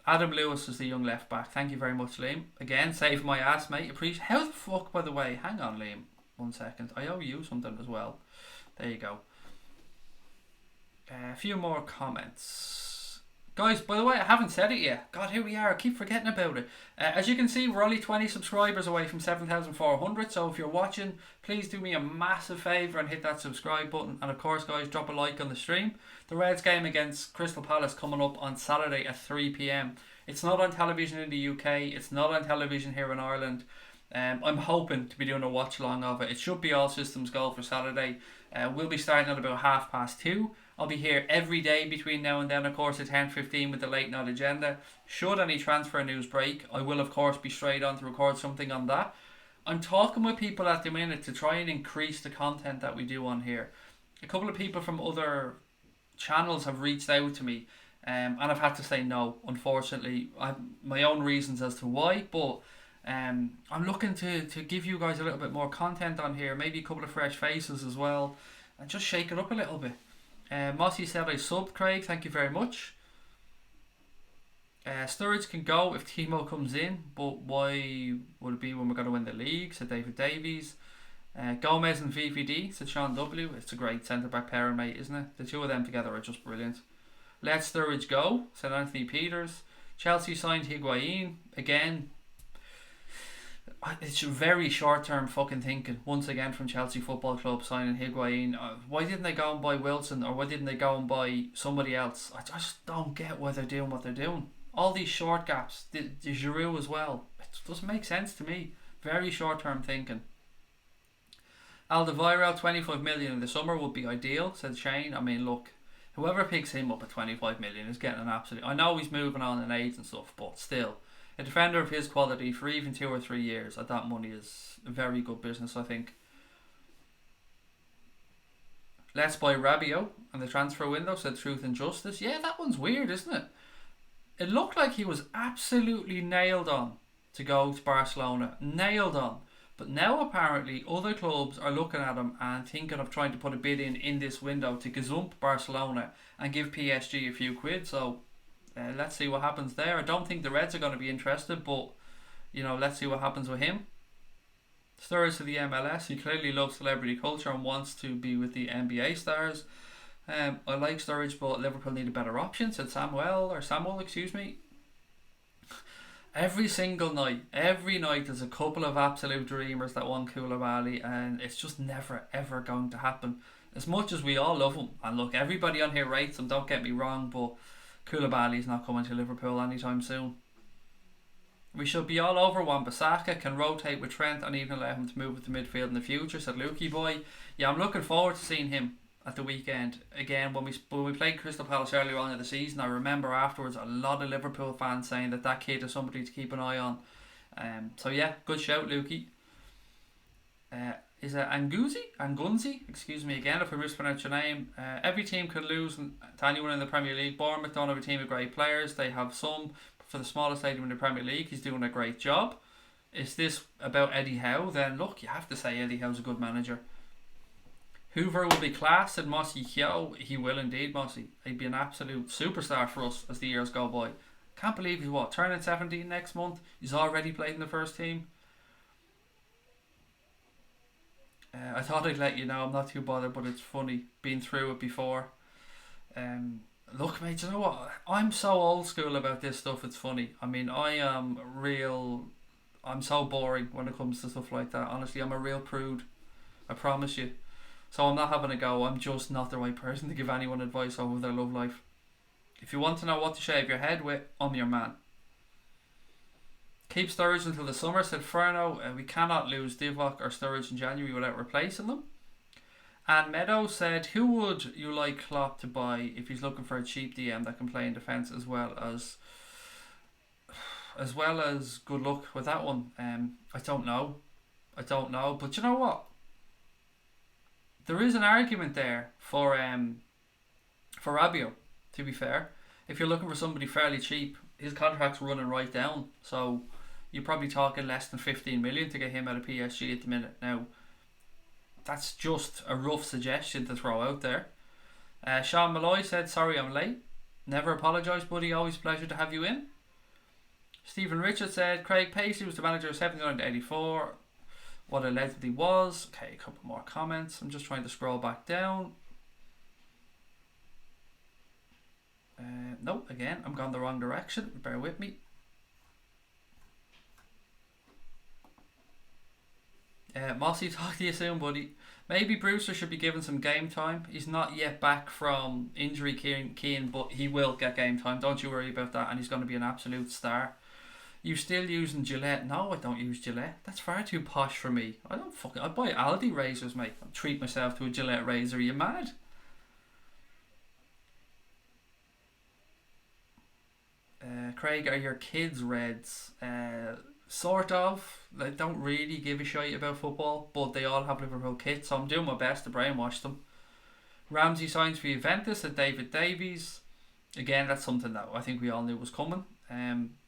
Adam Lewis is the young left back. Thank you very much, Liam. Again, save my ass, mate. Appreciate. How the fuck, by the way? Hang on, Liam. 1 second. I owe you something as well. There you go. A few more comments. Guys, by the way, I haven't said it yet. God, here we are. I keep forgetting about it. As you can see, we're only 20 subscribers away from 7,400. So if you're watching, please do me a massive favour and hit that subscribe button. And of course, guys, drop a like on the stream. The Reds game against Crystal Palace coming up on Saturday at 3 p.m. It's not on television in the UK. It's not on television here in Ireland. I'm hoping to be doing a watch along of it. It should be all systems go for Saturday. We'll be starting at about 2:30. I'll be here every day between now and then, of course, at 10:15 with the late night agenda. Should any transfer news break, I will of course be straight on to record something on that. I'm talking with people at the minute to try and increase the content that we do on here. A couple of people from other channels have reached out to me And I've had to say no, unfortunately. I've my own reasons as to why, but I'm looking to give you guys a little bit more content on here, maybe a couple of fresh faces as well, and just shake it up a little bit. Mossy said I subbed, Craig, thank you very much. Sturridge can go if Timo comes in, but why would it be when we're going to win the league? Said David Davies. Gomez and VVD, said Sean W. It's a great centre back pairing, mate, isn't it? The two of them together are just brilliant. Let Sturridge go, said Anthony Peters. Chelsea signed Higuain. Again, it's very short term fucking thinking. Once again from Chelsea Football Club signing Higuain. Why didn't they go and buy Wilson, or why didn't they go and buy somebody else? I just don't get why they're doing what they're doing. All these short gaps, the Giroud as well. It doesn't make sense to me. Very short term thinking. Alderweireld, 25 million in the summer would be ideal, said Shane. I mean, look, whoever picks him up at 25 million is getting an absolute. I know he's moving on in age and stuff, but still, a defender of his quality for even 2 or 3 years at that money is a very good business, I think. Let's buy Rabiot and the transfer window, said Truth and Justice. Yeah, that one's weird, isn't it? It looked like he was absolutely nailed on to go to Barcelona. Nailed on. But now apparently other clubs are looking at him and thinking of trying to put a bid in this window to gazump Barcelona and give PSG a few quid. So let's see what happens there. I don't think the Reds are going to be interested, but let's see what happens with him. Sturridge to the MLS. He clearly loves celebrity culture and wants to be with the NBA stars. I like Sturridge, but Liverpool need a better option, said Samuel, excuse me. Every night there's a couple of absolute dreamers that want Koulibaly, and it's just never ever going to happen. As much as we all love him, and look, everybody on here rates him, don't get me wrong, but Koulibaly's not coming to Liverpool anytime soon. We should be all over Wan-Bissaka, can rotate with Trent and even allow him to move with the midfield in the future, said Lukey Boy. Yeah, I'm looking forward to seeing him at the weekend. Again, when we played Crystal Palace earlier on in the season, I remember afterwards a lot of Liverpool fans saying that kid is somebody to keep an eye on. So yeah, good shout, Lukey. Is it Angunzi? Excuse me again if I mispronounce your name. Every team could lose to anyone in the Premier League. Bournemouth don't have a team of great players. They have some, but for the smallest stadium in the Premier League, he's doing a great job. Is this about Eddie Howe? Then look, you have to say Eddie Howe's a good manager. Hoover will be class, said Mossy Hyo. He will indeed, Mossy. He'd be an absolute superstar for us as the years go by. Can't believe he's turning 17 next month. He's already played in the first team. I thought I'd let you know. I'm not too bothered, but it's funny. Been through it before. Look, mate, you know what? I'm so old school about this stuff. It's funny. I mean, I'm so boring when it comes to stuff like that. Honestly, I'm a real prude. I promise you. So I'm not having a go. I'm just not the right person to give anyone advice over their love life. If you want to know what to shave your head with, I'm your man. Keep Sturridge until the summer, said Ferno. We cannot lose Divock or Sturridge in January without replacing them. And Meadow said, who would you like Klopp to buy if he's looking for a cheap DM that can play in defence as well as good luck with that one? I don't know. But you know what? There is an argument there for Rabiot, to be fair. If you're looking for somebody fairly cheap, his contract's running right down. So you're probably talking less than 15 million to get him out of PSG at the minute. Now, that's just a rough suggestion to throw out there. Sean Malloy said, sorry I'm late. Never apologise, buddy. Always a pleasure to have you in. Stephen Richards said, Craig Paisley was the manager of 79 to 84. What allegedly was. Okay, a couple more comments. I'm just trying to scroll back down. No, again, I'm going the wrong direction. Bear with me. Mossy, talk to you soon, buddy. Maybe Brewster should be given some game time. He's not yet back from injury, Keane, but he will get game time. Don't you worry about that. And he's going to be an absolute star. You still using Gillette? No, I don't use Gillette. That's far too posh for me. I buy Aldi razors, mate. I'll treat myself to a Gillette razor. Are you mad? Craig, are your kids Reds? Sort of. They don't really give a shit about football, but they all have Liverpool kits, so I'm doing my best to brainwash them. Ramsey signs for Juventus, said David Davies. Again, that's something that I think we all knew was coming.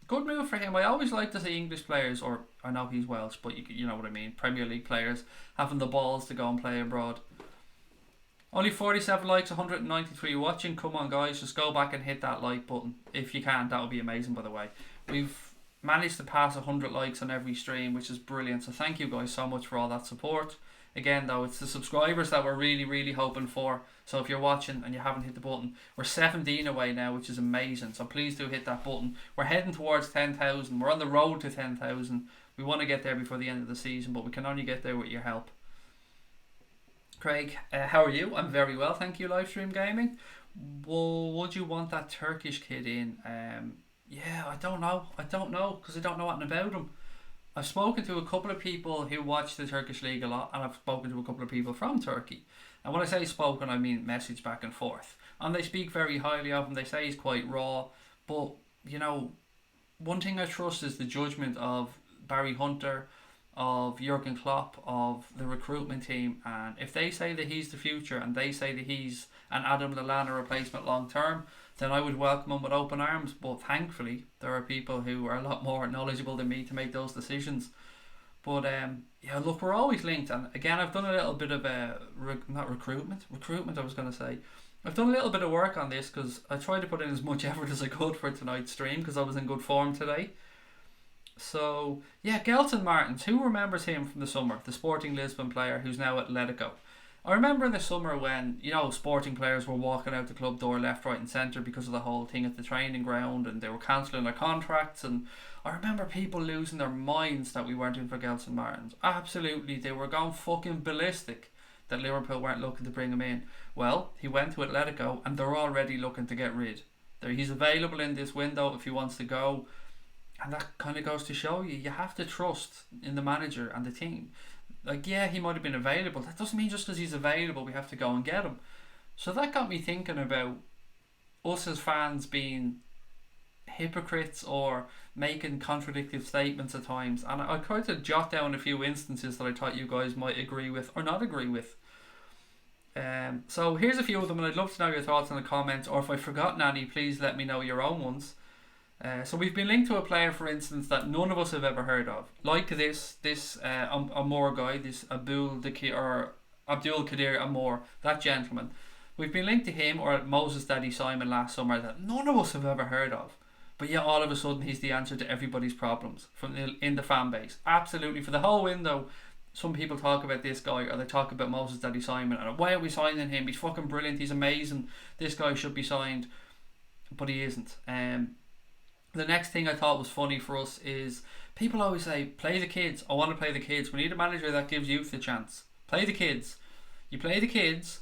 Good move for him. I always like to see English players, or I know he's Welsh, but you know what I mean, Premier League players having the balls to go and play abroad. Only 47 likes, 193 watching. Come on, guys, just go back and hit that like button. If you can, that would be amazing, by the way. We've managed to pass 100 likes on every stream, which is brilliant. So thank you guys so much for all that support. Again, though, it's the subscribers that we're really, really hoping for. So if you're watching and you haven't hit the button, we're 17 away now, which is amazing. So please do hit that button. We're heading towards 10,000. We're on the road to 10,000. We want to get there before the end of the season, but we can only get there with your help. Craig, how are you? I'm very well, thank you, Livestream Gaming. Well, would you want that Turkish kid in? Yeah, I don't know, because I don't know anything about him. I've spoken to a couple of people who watch the Turkish League a lot, and I've spoken to a couple of people from Turkey. And when I say spoken, I mean message back and forth. And they speak very highly of him. They say he's quite raw. But, you know, one thing I trust is the judgment of Barry Hunter, of Jurgen Klopp, of the recruitment team. And if they say that he's the future, and they say that he's an Adam Lallana replacement long term, then I would welcome him with open arms. But thankfully, there are people who are a lot more knowledgeable than me to make those decisions. But yeah, look, we're always linked. And again, I've done a little bit of recruitment I was going to say. I've done a little bit of work on this because I tried to put in as much effort as I could for tonight's stream because I was in good form today. So yeah, Gelson Martins, who remembers him from the summer? The Sporting Lisbon player who's now at Atletico. I remember in the summer when, you know, Sporting players were walking out the club door left, right and centre because of the whole thing at the training ground, and they were cancelling their contracts, and I remember people losing their minds that we weren't in for Gelson Martins. Absolutely, they were going fucking ballistic that Liverpool weren't looking to bring him in. Well, he went to Atletico and they're already looking to get rid. He's available in this window if he wants to go, and that kind of goes to show you have to trust in the manager and the team. Like, yeah, he might have been available. That doesn't mean just because he's available we have to go and get him. So that got me thinking about us as fans being hypocrites or making contradictory statements at times. And I tried to jot down a few instances that I thought you guys might agree with or not agree with. So here's a few of them, and I'd love to know your thoughts in the comments, or if I've forgotten any, please let me know your own ones. So we've been linked to a player, for instance, that none of us have ever heard of, like this Amor guy, this Abdul Kadir Amor, that gentleman. We've been linked to him or Moses Daddy Simon last summer that none of us have ever heard of, but yet all of a sudden he's the answer to everybody's problems in the fan base. Absolutely, for the whole window, some people talk about this guy or they talk about Moses Daddy Simon and why are we signing him? He's fucking brilliant. He's amazing. This guy should be signed, but he isn't. The next thing I thought was funny for us is people always say, play the kids. I want to play the kids. We need a manager that gives youth a chance. Play the kids. You play the kids,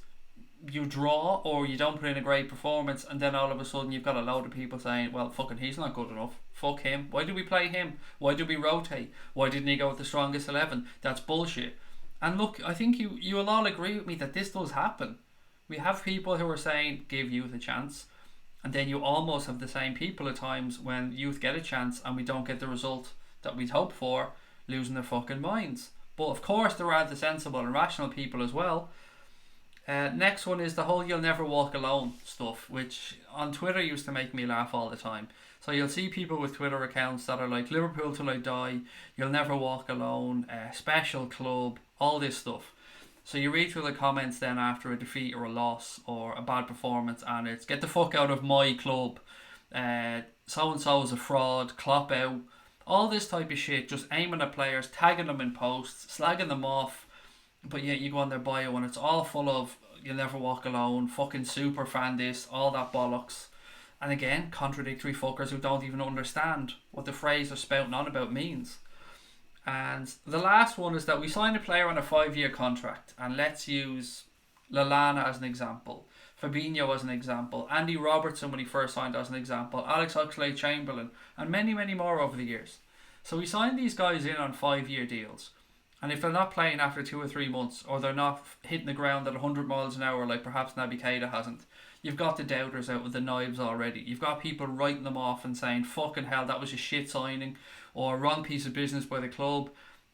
you draw or you don't put in a great performance, and then all of a sudden you've got a load of people saying, well, fucking he's not good enough. Fuck him. Why did we play him? Why did we rotate? Why didn't he go with the strongest 11? That's bullshit. And look, I think you will all agree with me that this does happen. We have people who are saying, give youth a chance. And then you almost have the same people at times when youth get a chance and we don't get the result that we'd hoped for, losing their fucking minds. But of course there are the sensible and rational people as well. Next one is the whole you'll never walk alone stuff, which on Twitter used to make me laugh all the time. So you'll see people with Twitter accounts that are like, Liverpool till I die, you'll never walk alone, special club, all this stuff. So you read through the comments then after a defeat or a loss or a bad performance, and it's get the fuck out of my club, so-and-so is a fraud, Klopp out, all this type of shit, just aiming at players, tagging them in posts, slagging them off, but yet you go on their bio and it's all full of you'll never walk alone, fucking super fan this, all that bollocks. And again, contradictory fuckers who don't even understand what the phrase they're spouting on about means. And the last one is that we signed a player on a 5-year contract, and let's use Lallana as an example, Fabinho as an example, Andy Robertson when he first signed as an example, Alex Oxlade-Chamberlain, and many, many more over the years. So we signed these guys in on 5-year deals, and if they're not playing after 2 or 3 months, or they're not hitting the ground at 100 miles an hour like perhaps Naby Keita hasn't, you've got the doubters out with the knives already. You've got people writing them off and saying, fucking hell, that was a shit signing, or wrong piece of business by the club.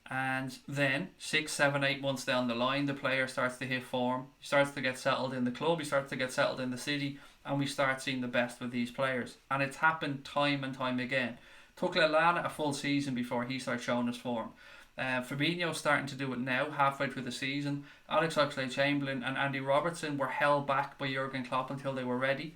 And then 6, 7, 8 months down the line, the player starts to hit form, he starts to get settled in the club, he starts to get settled in the city, and we start seeing the best with these players. And it's happened time and time again. Took Lallana a full season before he started showing his form. Fabinho's starting to do it now, halfway through the season. Alex Oxlade-Chamberlain and Andy Robertson were held back by Jurgen Klopp until they were ready.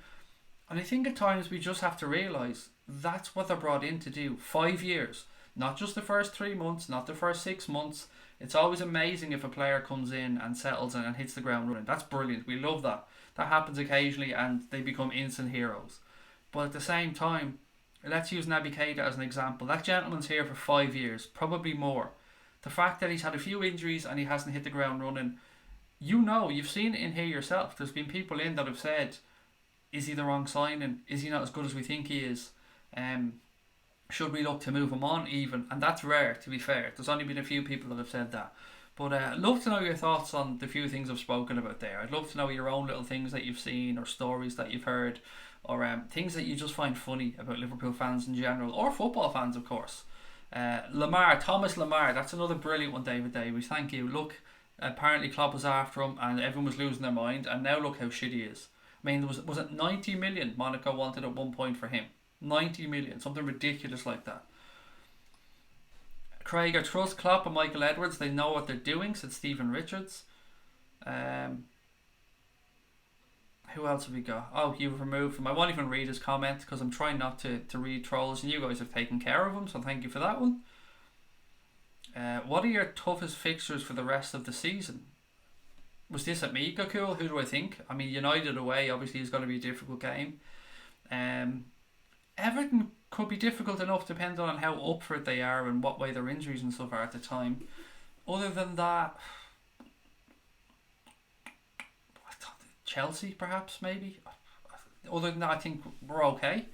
And I think at times we just have to realise that's what they're brought in to do. 5 years. Not just the first 3 months, not the first 6 months. It's always amazing if a player comes in and settles and hits the ground running. That's brilliant. We love that. That happens occasionally and they become instant heroes. But at the same time, let's use Naby Keita as an example. That gentleman's here for 5 years, probably more. The fact that he's had a few injuries and he hasn't hit the ground running, you've seen it in here yourself. There's been people in that have said, is he the wrong signing? Is he not as good as we think he is? Should we look to move him on even? And that's rare, to be fair. There's only been a few people that have said that. But I'd love to know your thoughts on the few things I've spoken about there. I'd love to know your own little things that you've seen or stories that you've heard or things that you just find funny about Liverpool fans in general or football fans, of course. Thomas Lamar, that's another brilliant one, David Davies. Thank you. Look, apparently Klopp was after him and everyone was losing their mind, and now look how shit he is. I mean, was it 90 million Monaco wanted at one point for him? 90 million, something ridiculous like that. Craig, I trust Klopp and Michael Edwards. They know what they're doing, said Stephen Richards. Who else have we got? Oh, you've removed him. I won't even read his comment because I'm trying not to read trolls, and you guys have taken care of him, so thank you for that one. What are your toughest fixtures for the rest of the season? Was this at me, Cool? Who do I think? I mean, United away obviously is going to be a difficult game. Everton could be difficult enough depending on how up for it they are and what way their injuries and stuff are at the time. Other than that, Chelsea perhaps, maybe. Other than that, I think we're okay.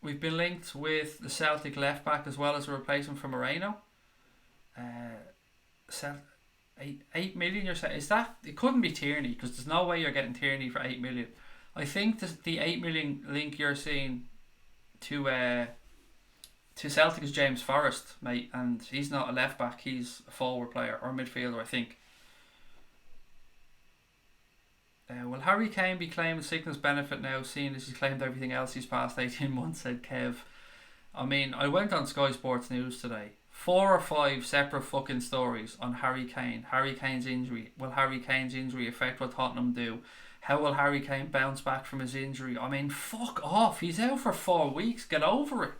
We've been linked with the Celtic left back as well as a replacement for Moreno. 8 million, you're saying? Is that? It couldn't be Tierney because there's no way you're getting Tierney for 8 million. I think the 8 million link you're seeing to Celtic is James Forrest, mate, and he's not a left back, he's a forward player or midfielder, I think. Will Harry Kane be claiming sickness benefit now, seeing as he's claimed everything else he's past 18 months, said Kev. I mean, I went on Sky Sports News today. 4 or 5 separate fucking stories on Harry Kane. Harry Kane's injury. Will Harry Kane's injury affect what Tottenham do? How will Harry Kane bounce back from his injury? I mean, fuck off. He's out for 4 weeks. Get over it.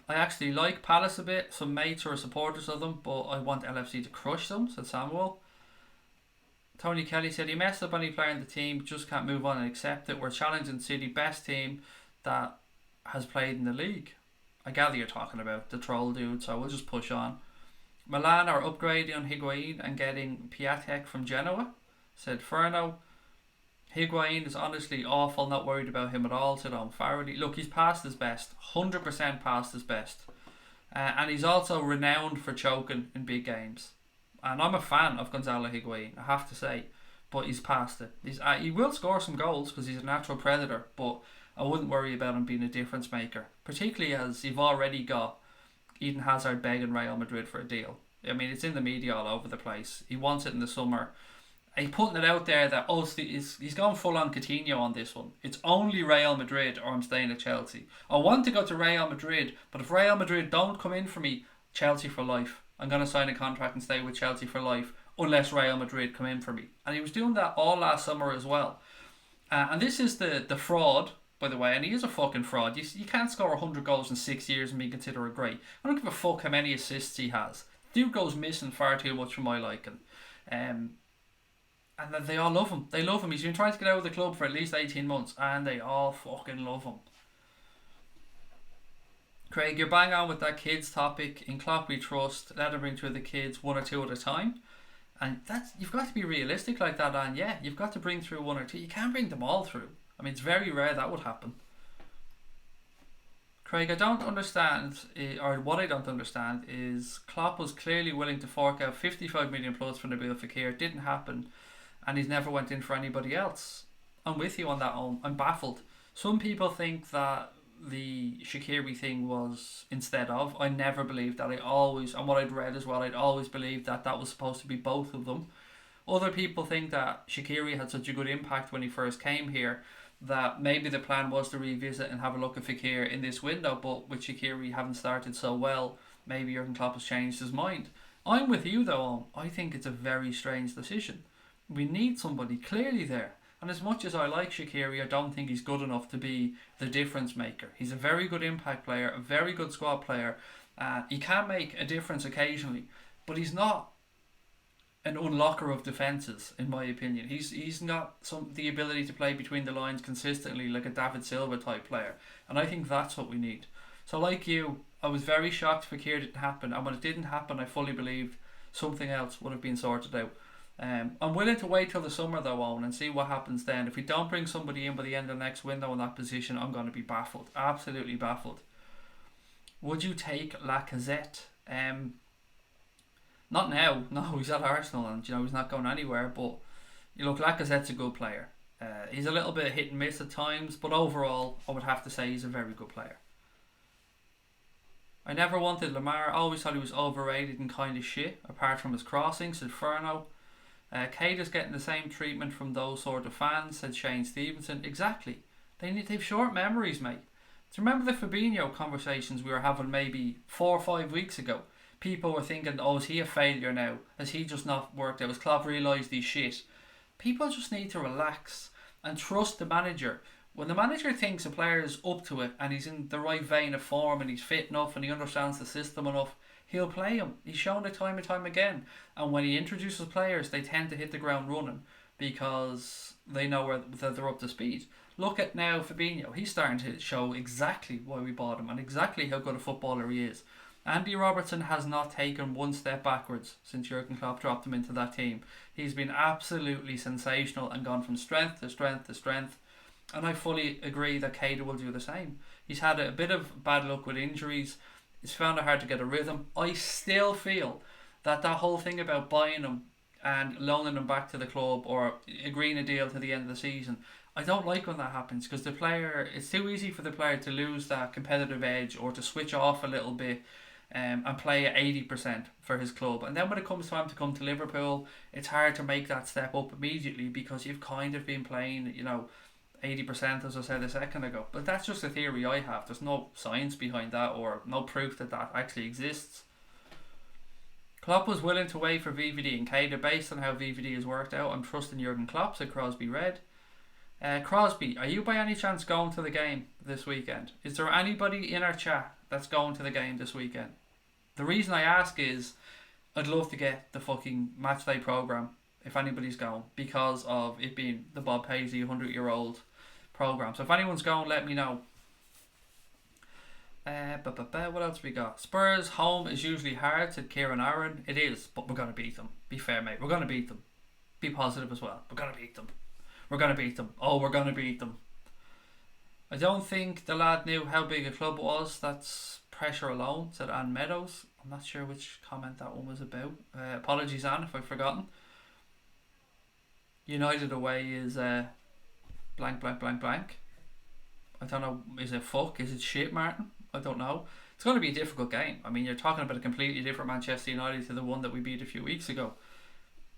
I actually like Palace a bit. Some mates are supporters of them, but I want LFC to crush them, said Samuel. Tony Kelly said he messed up any player in the team, just can't move on and accept it. We're challenging City, best team that has played in the league. I gather you're talking about the troll dude, so we'll just push on. Milan are upgrading on Higuain and getting Piatek from Genoa, said Ferno. Higuain is honestly awful, not worried about him at all, said Owen Farrelly. Look, he's past his best, 100% past his best. And he's also renowned for choking in big games. And I'm a fan of Gonzalo Higuain, I have to say, but he's past it. He will score some goals because he's a natural predator, but I wouldn't worry about him being a difference maker, particularly as you've already got Eden Hazard begging Real Madrid for a deal. I mean, it's in the media all over the place. He wants it in the summer. He's putting it out there that he's going full on Coutinho on this one. It's only Real Madrid or I'm staying at Chelsea. I want to go to Real Madrid, but if Real Madrid don't come in for me, Chelsea for life. I'm going to sign a contract and stay with Chelsea for life unless Real Madrid come in for me. And he was doing that all last summer as well. And this is the fraud, by the way, and he is a fucking fraud. You can't score 100 goals in 6 years and be considered a great. I don't give a fuck how many assists he has. Dude goes missing far too much for my liking. And they all love him. They love him. He's been trying to get out of the club for at least 18 months and they all fucking love him. Craig, you're bang on with that kids topic. In Klopp we trust. Let him bring through the kids 1 or 2 at a time. And you've got to be realistic like that, and yeah, you've got to bring through 1 or 2. You can't bring them all through. I mean, it's very rare that would happen. Craig, I don't understand, or what I don't understand is Klopp was clearly willing to fork out 55 million plus for Nabil Fekir. It didn't happen, and he's never went in for anybody else. I'm with you on that, Owen. I'm baffled. Some people think that the Shaqiri thing was instead of. I never believed that. I always, and what I'd read as well, I'd always believed that that was supposed to be both of them. Other people think that Shaqiri had such a good impact when he first came here that maybe the plan was to revisit and have a look at Fekir in this window, but with Shaqiri having started so well, maybe Jurgen Klopp has changed his mind. I'm with you though, I think it's a very strange decision. We need somebody clearly there. And as much as I like Shaqiri, I don't think he's good enough to be the difference maker. He's a very good impact player, a very good squad player. He can make a difference occasionally, but he's not an unlocker of defences, in my opinion. He's not the ability to play between the lines consistently like a David Silva type player, and I think that's what we need. So like you, I was very shocked Fekir didn't happen, and when it didn't happen I fully believed something else would have been sorted out. I'm willing to wait till the summer though, Owen, and see what happens then. If we don't bring somebody in by the end of the next window in that position, I'm going to be baffled, absolutely baffled. Would you take Lacazette? Not now. No, he's at Arsenal and he's not going anywhere. But look, Lacazette's a good player. He's a little bit hit and miss at times, but overall, I would have to say he's a very good player. I never wanted Lamar. I always thought he was overrated and kind of shit, apart from his crossings, said Furno. Kate is getting the same treatment from those sort of fans, said Shane Stevenson. Exactly. They've short memories, mate. Do you remember the Fabinho conversations we were having maybe 4 or 5 weeks ago? People were thinking, oh, is he a failure now? Has he just not worked out? Has Klopp realised he's shit? People just need to relax and trust the manager. When the manager thinks a player is up to it and he's in the right vein of form and he's fit enough and he understands the system enough, he'll play him. He's shown it time and time again. And when he introduces players, they tend to hit the ground running because they know that they're up to speed. Look at now Fabinho. He's starting to show exactly why we bought him and exactly how good a footballer he is. Andy Robertson has not taken one step backwards since Jurgen Klopp dropped him into that team. He's been absolutely sensational and gone from strength to strength to strength. And I fully agree that Keita will do the same. He's had a bit of bad luck with injuries. He's found it hard to get a rhythm. I still feel that whole thing about buying him and loaning him back to the club or agreeing a deal to the end of the season, I don't like when that happens because it's too easy for the player to lose that competitive edge or to switch off a little bit and play at 80% for his club. And then when it comes time to come to Liverpool, it's hard to make that step up immediately because you've kind of been playing, 80%, as I said a second ago. But that's just a theory I have. There's no science behind that or no proof that actually exists. Klopp was willing to wait for VVD and Keita. Based on how VVD has worked out, I'm trusting Jurgen Klopp, said Crosby Red. Crosby, are you by any chance going to the game this weekend? Is there anybody in our chat that's going to the game this weekend? The reason I ask is I'd love to get the fucking matchday programme if anybody's going, because of it being the Bob Paisley 100-year-old programme. So if anyone's going, let me know. What else we got? Spurs home is usually hard, said Kieran Aaron. It is, but we're going to beat them. Be fair, mate. We're going to beat them. Be positive as well. We're going to beat them. We're going to beat them. Oh, we're going to beat them. I don't think the lad knew how big a club it was. That's pressure alone, said Ann Meadows. I'm not sure which comment that one was about. Apologies, Anne, if I've forgotten. United away is blank, blank, blank, blank. I don't know. Is it fuck? Is it shit, Martin? I don't know. It's going to be a difficult game. I mean, you're talking about a completely different Manchester United to the one that we beat a few weeks ago.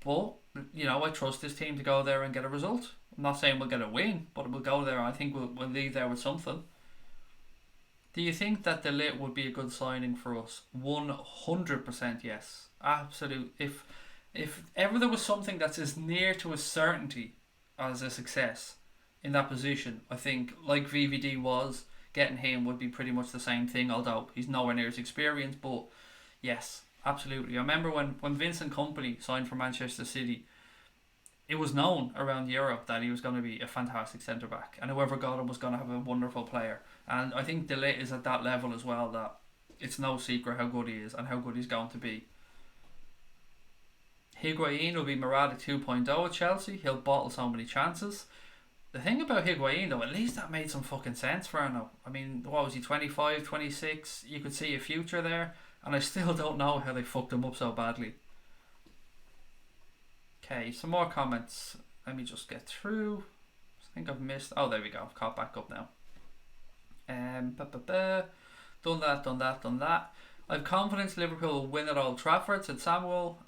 But, I trust this team to go there and get a result. I'm not saying we'll get a win, but we'll go there. I think we'll leave there with something. Do you think that De Ligt would be a good signing for us? 100% yes. Absolute. If ever there was something that's as near to a certainty as a success in that position, I think, like VVD was, getting him would be pretty much the same thing, although he's nowhere near his experience. But yes, absolutely. I remember when Vincent Kompany signed for Manchester City, it was known around Europe that he was going to be a fantastic centre-back, and whoever got him was going to have a wonderful player. And I think De Ligt is at that level as well, that it's no secret how good he is and how good he's going to be. Higuain will be Morata 2.0 at Chelsea. He'll bottle so many chances. The thing about Higuain, though, at least that made some fucking sense for him now. I mean, what was he, 25, 26? You could see a future there, and I still don't know how they fucked him up so badly. Okay, some more comments. Let me just get through. I think I've missed. Oh, there we go. I've caught back up now. Done that. I've confidence Liverpool will win at Old Trafford, said Samuel.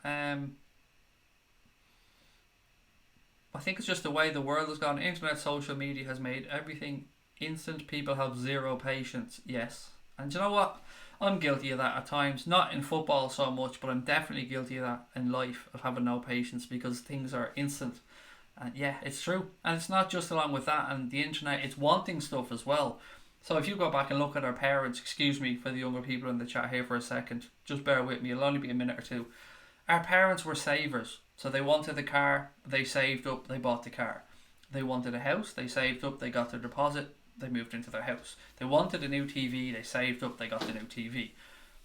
I think it's just the way the world has gone. Internet, social media has made everything instant. People have zero patience. Yes. And you know what? I'm guilty of that at times. Not in football so much, but I'm definitely guilty of that in life, of having no patience because things are instant. And yeah, it's true. And it's not just along with that and the internet, it's wanting stuff as well. So if you go back and look at our parents, excuse me for the younger people in the chat here for a second, just bear with me, it'll only be a minute or two. Our parents were savers. So they wanted the car, they saved up, they bought the car. They wanted a house, they saved up, they got their deposit, they moved into their house. They wanted a new TV, they saved up, they got the new TV.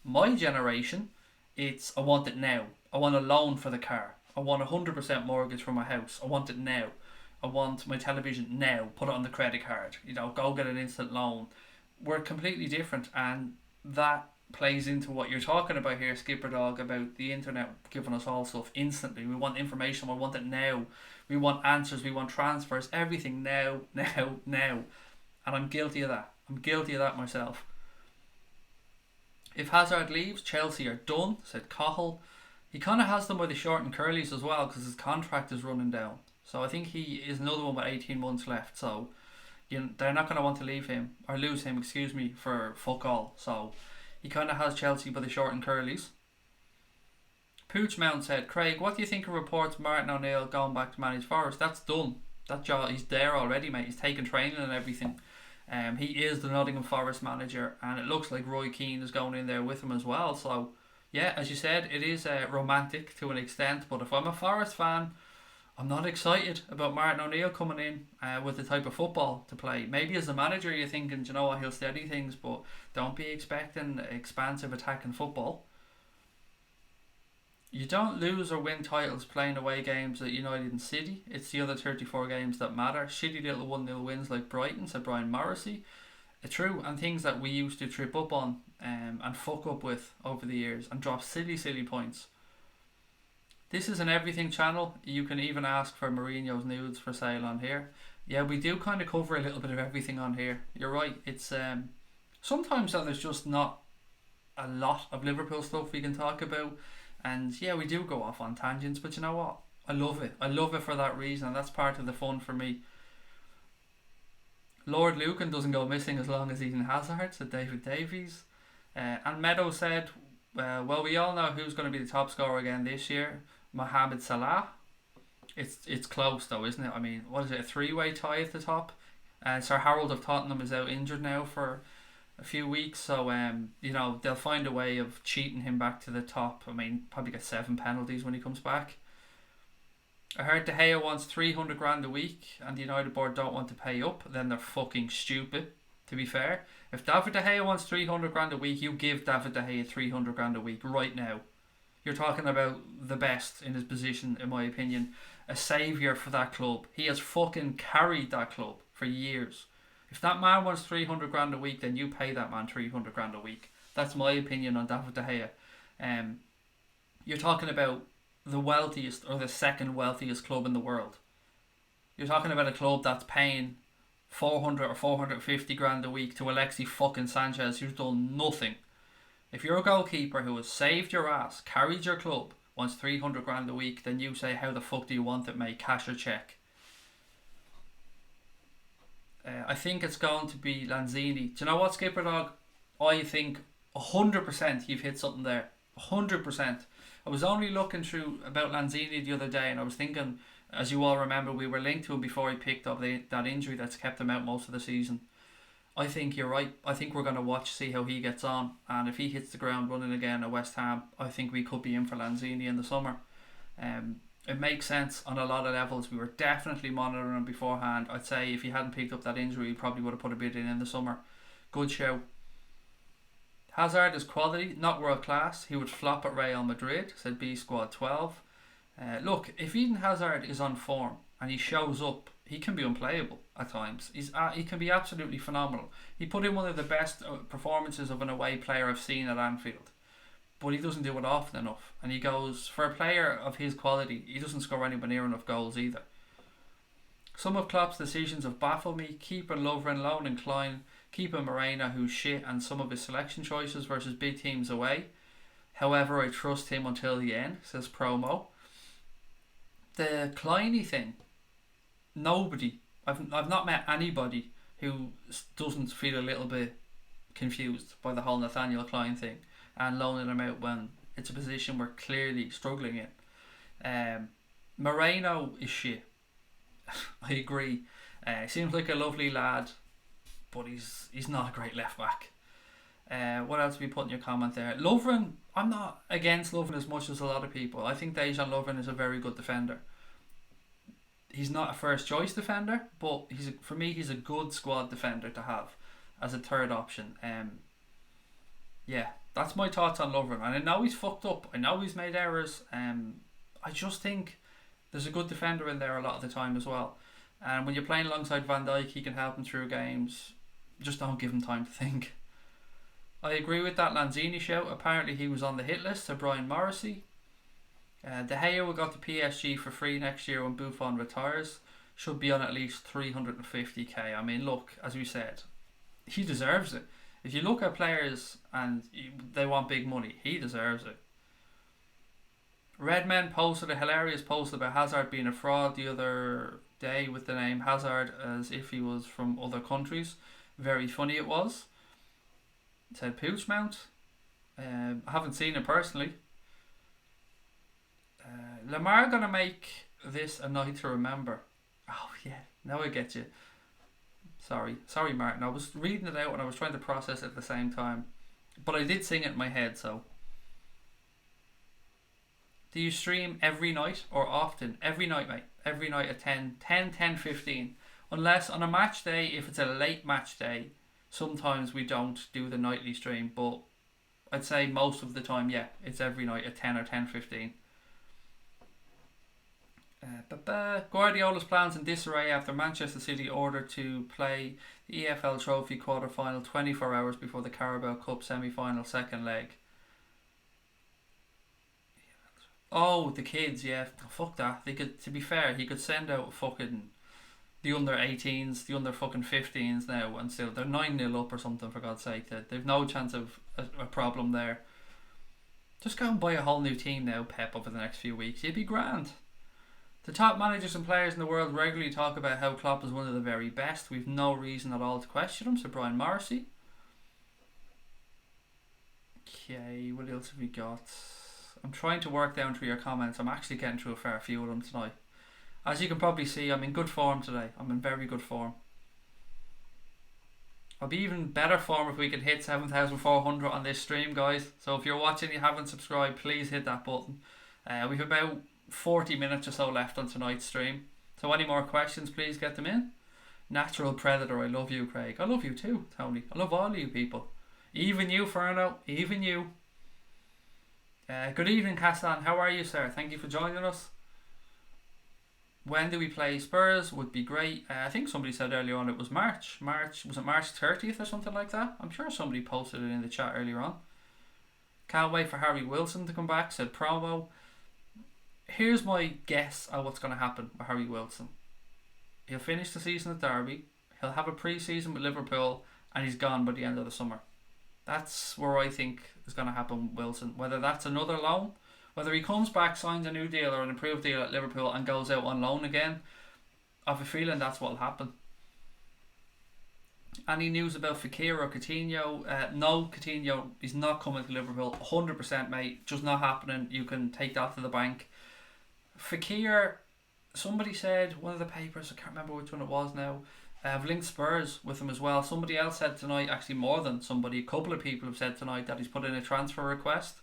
My generation, it's I want it now. I want a loan for the car. I want 100% mortgage for my house. I want it now. I want my television now. Put it on the credit card. Go get an instant loan. We're completely different, and that plays into what you're talking about here, Skipper Dog, about the internet giving us all stuff instantly. We want information, we want it now. We want answers, we want transfers, everything now. And I'm guilty of that. I'm guilty of that myself. If Hazard leaves, Chelsea are done, said Cahill. He kind of has them by the short and curlies as well because his contract is running down. So I think he is another one with 18 months left. So they're not going to want to lose him, for fuck all. So he kind of has Chelsea by the short and curlies. Pooch Mount said, Craig, what do you think of reports Martin O'Neill going back to manage Forest? That's done. That job, he's there already, mate. He's taken training and everything. He is the Nottingham Forest manager, and it looks like Roy Keane is going in there with him as well. So, yeah, as you said, it is romantic to an extent. But if I'm a Forest fan, I'm not excited about Martin O'Neill coming in with the type of football to play. Maybe as a manager you're thinking, you know what, he'll steady things, but don't be expecting expansive attacking football. You don't lose or win titles playing away games at United and City. It's the other 34 games that matter. Shitty little 1-0 wins like Brighton, said Brian Morrissey. True, and things that we used to trip up on and fuck up with over the years and drop silly points. This is an everything channel. You can even ask for Mourinho's nudes for sale on here. Yeah, we do kind of cover a little bit of everything on here. You're right. It's sometimes there's just not a lot of Liverpool stuff we can talk about. And yeah, we do go off on tangents, but you know what? I love it. I love it for that reason, and that's part of the fun for me. Lord Lucan doesn't go missing as long as he's in Hazard, said David Davies. And Meadow said, well, we all know who's going to be the top scorer again this year. Mohamed Salah. It's close though, isn't it? I mean, what is it, a 3-way tie at the top? Sir Harold of Tottenham is out injured now for a few weeks, so they'll find a way of cheating him back to the top. I mean, probably get 7 penalties when he comes back. I heard De Gea wants 300 grand a week and the United board don't want to pay up. Then they're fucking stupid, to be fair. If David De Gea wants 300 grand a week, you give David De Gea 300 grand a week right now. You're talking about the best in his position, in my opinion. A saviour for that club. He has fucking carried that club for years. If that man wants 300 grand a week, then you pay that man 300 grand a week. That's my opinion on David De Gea. You're talking about the wealthiest or the second wealthiest club in the world. You're talking about a club that's paying 400 or 450 grand a week to Alexis fucking Sanchez, who's done nothing. If you're a goalkeeper who has saved your ass, carried your club, wants 300 grand a week, then you say, how the fuck do you want it, mate? Cash or check? I think it's going to be Lanzini. Do you know what, Skipper Dog? I think 100% you've hit something there. 100%. I was only looking through about Lanzini the other day, and I was thinking, as you all remember, we were linked to him before he picked up that injury that's kept him out most of the season. I think you're right. I think we're going to see how he gets on, and if he hits the ground running again at West Ham, I think we could be in for Lanzini in the summer. It makes sense on a lot of levels. We were definitely monitoring him beforehand. I'd say if he hadn't picked up that injury, he probably would have put a bid in the summer. Good show. Hazard is quality, not world class. He would flop at Real Madrid, said B Squad 12. Look, if Eden Hazard is on form and he shows up, he can be unplayable at times. He can be absolutely phenomenal. He put in one of the best performances of an away player I've seen at Anfield, but he doesn't do it often enough. And he goes, for a player of his quality, he doesn't score anywhere near enough goals either. Some of Klopp's decisions have baffled me. Keeper Lovren, loan and Klein Keeping Moreno, who's shit, and some of his selection choices versus big teams away. However, I trust him until the end, says Promo. The Kleiny thing, nobody, I've not met anybody who doesn't feel a little bit confused by the whole Nathaniel Klein thing and loaning him out when it's a position we're clearly struggling in. Moreno is shit. I agree. Seems like a lovely lad, but he's not a great left back. What else have we put in your comment there? Lovren, I'm not against Lovren as much as a lot of people. I think Dejan Lovren is a very good defender. He's not a first choice defender, but for me he's a good squad defender to have as a third option. Yeah, that's my thoughts on Lovren. And I know he's fucked up. I know he's made errors. I just think there's a good defender in there a lot of the time as well. And when you're playing alongside Van Dijk, he can help him through games. Just don't give him time to think. I agree with that Lanzini shout. Apparently he was on the hit list to Brian Morrissey. De Gea will go to PSG for free next year when Buffon retires. Should be on at least 350k. I mean, look, as we said, he deserves it. If you look at players and they want big money, he deserves it. Redmen posted a hilarious post about Hazard being a fraud the other day with the name Hazard as if he was from other countries. Very funny it was. It said Pooch Mount. I haven't seen it personally. Lamar gonna make this a night to remember. Oh yeah, now I get you. Sorry Martin, I was reading it out and I was trying to process it at the same time, but I did sing it in my head. So do you stream every night or often? Every night, mate. Every night at 10:15. Unless on a match day, if it's a late match day, sometimes we don't do the nightly stream, but I'd say most of the time, yeah, it's every night at 10 or 10:15. Guardiola's plans in disarray after Manchester City ordered to play the EFL Trophy quarter-final 24 hours before the Carabao Cup semi-final second leg. Oh, the kids, yeah, fuck that. They could, to be fair, he could send out fucking the under 18s, the under fucking 15s now, and still they're 9-0 up or something, for God's sake. They've no chance of a problem there. Just go and buy a whole new team now, Pep, over the next few weeks. You'd be grand. The top managers and players in the world regularly talk about how Klopp is one of the very best. We've no reason at all to question him, so Brian Morrissey. Okay, what else have we got? I'm trying to work down through your comments. I'm actually getting through a fair few of them tonight. As you can probably see, I'm in good form today. I'm in very good form. I'll be even better form if we can hit 7,400 on this stream, guys. So if you're watching and you haven't subscribed, please hit that button. We've about 40 minutes or so left on tonight's stream. So any more questions, please get them in. Natural Predator, I love you, Craig. I love you too, Tony. I love all of you people. Even you, Ferno. Even you. Good evening, Castan. How are you, sir? Thank you for joining us. When do we play Spurs? Would be great. I think somebody said earlier on it was March. Was it March 30th or something like that? I'm sure somebody posted it in the chat earlier on. Can't wait for Harry Wilson to come back, said Promo. Here's my guess at what's going to happen with Harry Wilson. He'll finish the season at Derby. He'll have a pre-season with Liverpool, and he's gone by the end of the summer. That's where I think is going to happen with Wilson. Whether that's another loan, whether he comes back, signs a new deal or an improved deal at Liverpool and goes out on loan again, I have a feeling that's what will happen. Any news about Fekir or Coutinho? No, Coutinho is not coming to Liverpool. 100%, mate. Just not happening. You can take that to the bank. Fekir, somebody said, one of the papers, I can't remember which one it was now, I've linked Spurs with him as well. Somebody else said tonight, actually more than somebody, a couple of people have said tonight that he's put in a transfer request.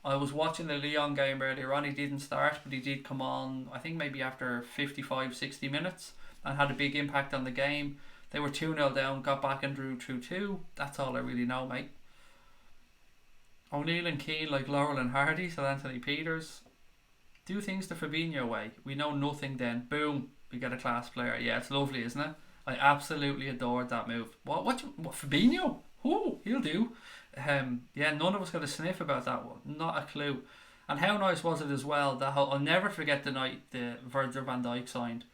I was watching the Lyon game earlier on. He didn't start, but he did come on, I think maybe after 55-60 minutes and had a big impact on the game. They were 2-0 down, got back and drew 2-2. That's all I really know, mate. O'Neill and Keane like Laurel and Hardy, said Anthony Peters. Do things the Fabinho way. We know nothing then. Boom, we get a class player. Yeah, it's lovely, isn't it? I absolutely adored that move. What Fabinho? Oh, he'll do. Yeah, none of us got a sniff about that one. Not a clue. And how nice was it as well that I'll never forget the night the Virgil van Dijk signed.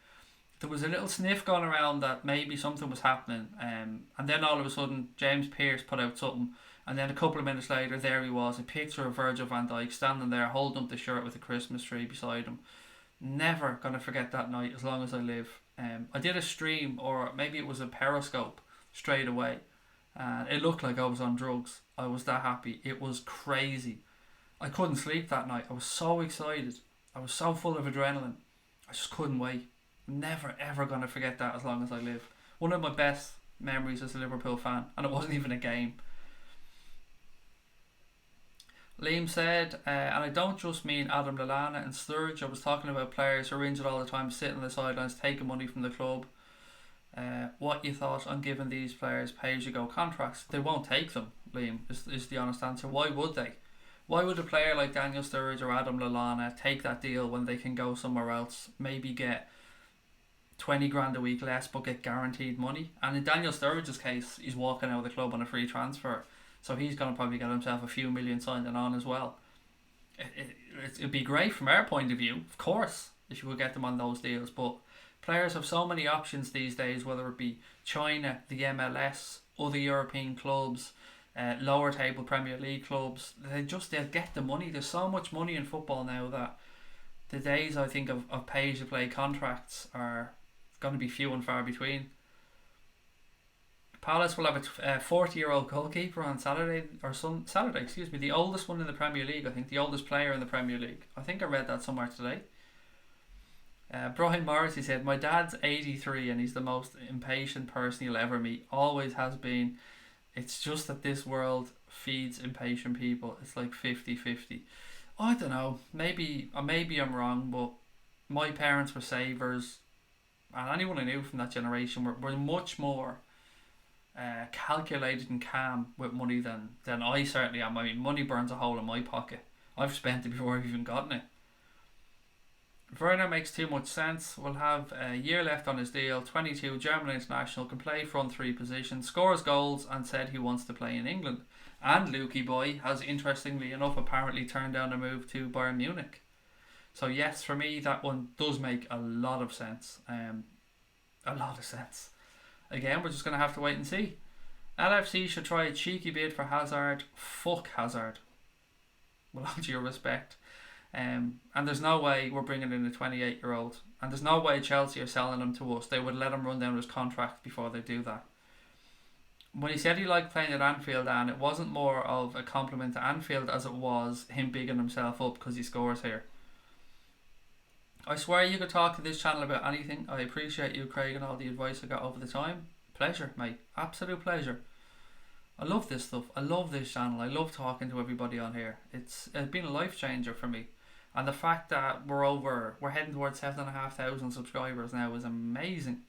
there was a little sniff going around that maybe something was happening, and then all of a sudden James Pearce put out something, and then a couple of minutes later there he was, a picture of Virgil van Dijk standing there holding up the shirt with a Christmas tree beside him. Never gonna forget that night as long as I live. I did a stream, or maybe it was a Periscope, straight away, and it looked like I was on drugs. I was that happy. It was crazy. I couldn't sleep that night. I was so excited. I was so full of adrenaline. I just couldn't wait. Never ever gonna forget that as long as I live. One of my best memories as a Liverpool fan, and it wasn't even a game. Liam said, and I don't just mean Adam Lallana and Sturridge. I was talking about players who are injured all the time, sitting on the sidelines, taking money from the club. What you thought on giving these players pay-as-you-go contracts? They won't take them, Liam, is the honest answer. Why would they? Why would a player like Daniel Sturridge or Adam Lallana take that deal when they can go somewhere else, maybe get 20 grand a week less but get guaranteed money? And in Daniel Sturridge's case, he's walking out of the club on a free transfer, so he's going to probably get himself a few million signing on as well. It'd be great from our point of view, of course, if you could get them on those deals, but players have so many options these days, whether it be China, the MLS, other European clubs, lower table Premier League clubs. They'll get the money. There's so much money in football now that the days, I think, of pay-to-play contracts are going to be few and far between. Palace will have a 40-year-old goalkeeper on Saturday, the oldest one in the Premier League, I think, the oldest player in the Premier League. I think I read that somewhere today. Brian Morrissey said, my dad's 83 and he's the most impatient person you'll ever meet. Always has been. It's just that this world feeds impatient people. It's like 50-50. I don't know. Maybe I'm wrong, but my parents were savers, and anyone I knew from that generation were much more calculated and calm with money than I certainly am. I mean, money burns a hole in my pocket. I've spent it before I've even gotten it. Werner makes too much sense. Will have a year left on his deal. 22, German international, can play front three positions, scores goals, and said he wants to play in England. And Lukey Boy has, interestingly enough, apparently turned down a move to Bayern Munich. So yes, for me, that one does make a lot of sense. A lot of sense. Again, we're just going to have to wait and see. LFC should try a cheeky bid for Hazard. Fuck Hazard. With all due respect. And there's no way we're bringing in a 28-year-old. And there's no way Chelsea are selling him to us. They would let him run down his contract before they do that. When he said he liked playing at Anfield, and it wasn't more of a compliment to Anfield as it was him bigging himself up because he scores here. I swear you could talk to this channel about anything. I appreciate you, Craig, and all the advice I got over the time. Pleasure, mate. Absolute pleasure. I love this stuff. I love this channel. I love talking to everybody on here. It's been a life changer for me. And the fact that we're heading towards 7,500 subscribers now is amazing.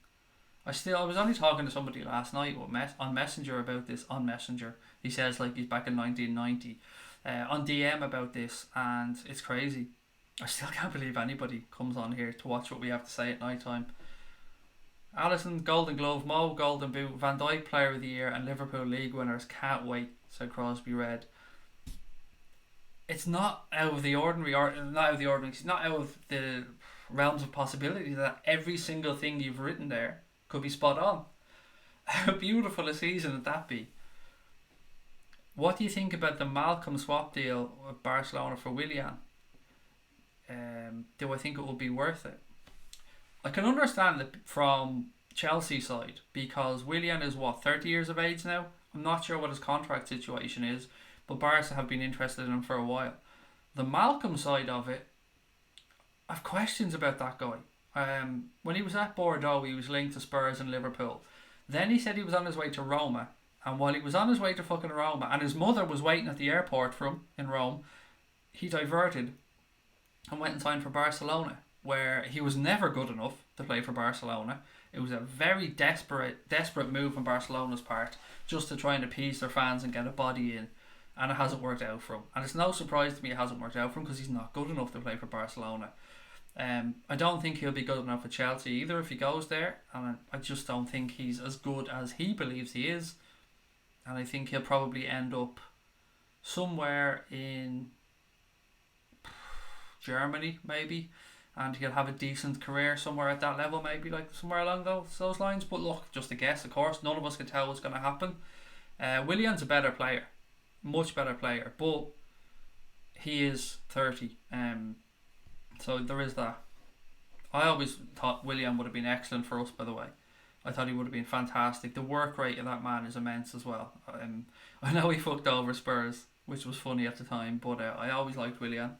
I was only talking to somebody last night on Messenger about this. On Messenger, he says like he's back in 1990. On DM about this, and it's crazy. I still can't believe anybody comes on here to watch what we have to say at night time. Alisson, Golden Glove, Mo, Golden Boot, Van Dijk Player of the Year, and Liverpool League winners. Can't wait, said Crosby Red. It's not out of the ordinary, it's not out of the realms of possibility that every single thing you've written there could be spot on. How beautiful a season would that be? What do you think about the Malcolm swap deal with Barcelona for Willian? Do I think it will be worth it? I can understand it from Chelsea side, because Willian is 30 years of age now. I'm not sure what his contract situation is, but Barca have been interested in him for a while. The Malcolm side of it, I've questions about that guy. When he was at Bordeaux, he was linked to Spurs and Liverpool. Then he said he was on his way to Roma, and while he was on his way to fucking Roma, and his mother was waiting at the airport for him in Rome, he diverted and went and signed for Barcelona, where he was never good enough to play for Barcelona. It was a very desperate move on Barcelona's part, just to try and appease their fans and get a body in, and it hasn't worked out for him. And it's no surprise to me it hasn't worked out for him, because he's not good enough to play for Barcelona. I don't think he'll be good enough for Chelsea either if he goes there, and I just don't think he's as good as he believes he is, and I think he'll probably end up somewhere in Germany maybe. and he'll have a decent career somewhere at that level, maybe like somewhere along those lines. But look, just a guess, of course. None of us can tell what's going to happen. Willian's a better player, much better player, but he is 30. So there is that. I always thought Willian would have been excellent for us, by the way. I thought he would have been fantastic. The work rate of that man is immense as well. I know he fucked over Spurs, which was funny at the time, but I always liked Willian.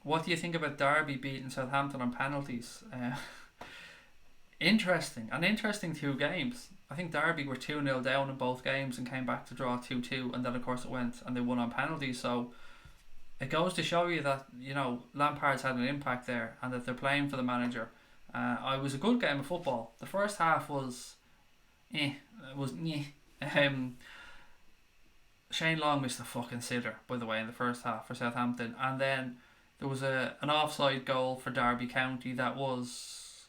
What do you think about Derby beating Southampton on penalties? Interesting. An interesting two games. I think Derby were 2-0 down in both games and came back to draw 2-2, and then of course it went and they won on penalties. So it goes to show you that, you know, Lampard's had an impact there and that they're playing for the manager. It was a good game of football. The first half was Shane Long missed a fucking sitter, by the way, in the first half for Southampton, and then there was an offside goal for Derby County that was,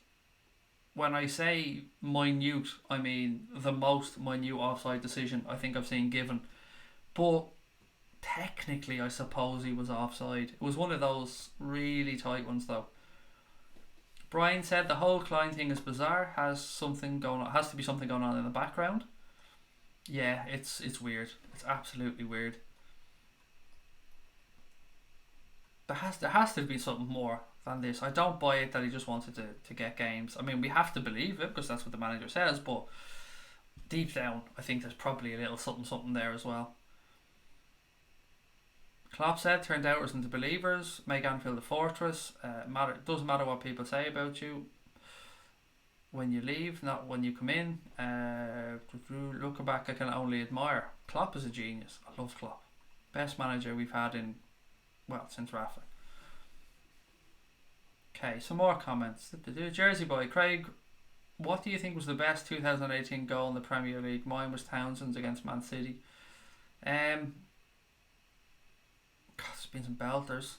when I say minute, I mean the most minute offside decision I think I've seen given. But technically, I suppose he was offside. It was one of those really tight ones, though. Brian said the whole Klein thing is bizarre. Has to be something going on in the background. Yeah, it's weird. It's absolutely weird. There has to be something more than this. I don't buy it that he just wanted to get games. I mean, we have to believe it because that's what the manager says, but deep down, I think there's probably a little something there as well. Klopp said, turn doubters into believers, make Anfield a fortress. Doesn't matter what people say about you when you leave, not when you come in. Looking back, I can only admire. Klopp is a genius. I love Klopp. Best manager we've had since Rafa. Okay, some more comments. Jersey boy, Craig, what do you think was the best 2018 goal in the Premier League? Mine was Townsend's against Man City. God, there's been some belters.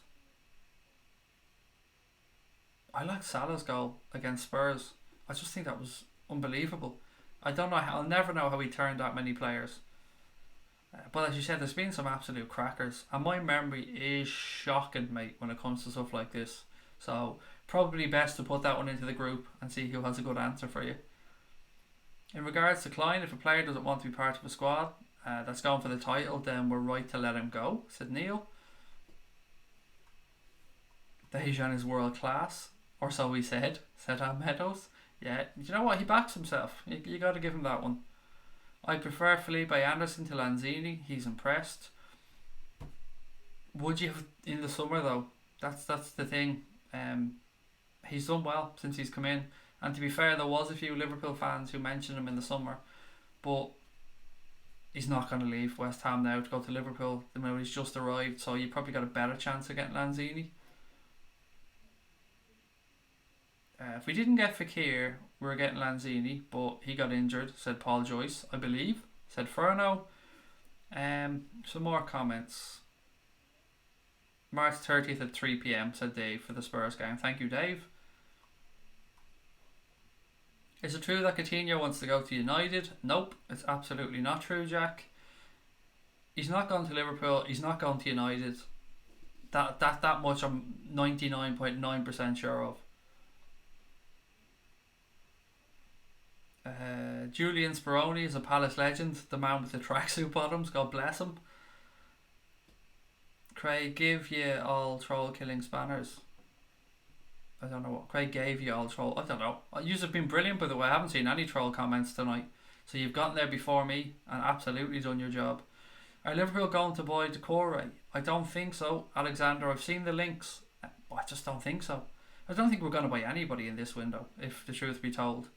I like Salah's goal against Spurs. I just think that was unbelievable. I'll never know how he turned that many players. But as you said, there's been some absolute crackers, and my memory is shocking, mate, when it comes to stuff like this. So probably best to put that one into the group and see who has a good answer for you. In regards to Klein, if a player doesn't want to be part of a squad that's going for the title, then we're right to let him go, said Neil. Dejan is world class, or so he said Am Meadows. Yeah, you know what, he backs himself. You got to give him that one. I prefer Felipe Anderson to Lanzini. He's impressed. Would you have in the summer though? That's the thing. He's done well since he's come in, and to be fair, there was a few Liverpool fans who mentioned him in the summer, but he's not going to leave West Ham now to go to Liverpool. He's just arrived, so you probably got a better chance of getting Lanzini. If we didn't get Fekir, we were getting Lanzini, but he got injured, said Paul Joyce, I believe. Said Furno. Some more comments. March 30th at 3 PM, said Dave, for the Spurs game. Thank you, Dave. Is it true that Coutinho wants to go to United? Nope, it's absolutely not true, Jack. He's not going to Liverpool, he's not going to United. That much I'm 99.9% sure of. Julian Speroni is a Palace legend, the man with the tracksuit bottoms, God bless him. Craig, give you all troll killing spanners. I don't know what Craig gave you all troll. I don't know. You have been brilliant, by the way. I haven't seen any troll comments tonight, so you've gotten there before me and absolutely done your job. Are Liverpool going to buy Decore? I don't think so, Alexander. I've seen the links. I just don't think so. I don't think we're going to buy anybody in this window, if the truth be told.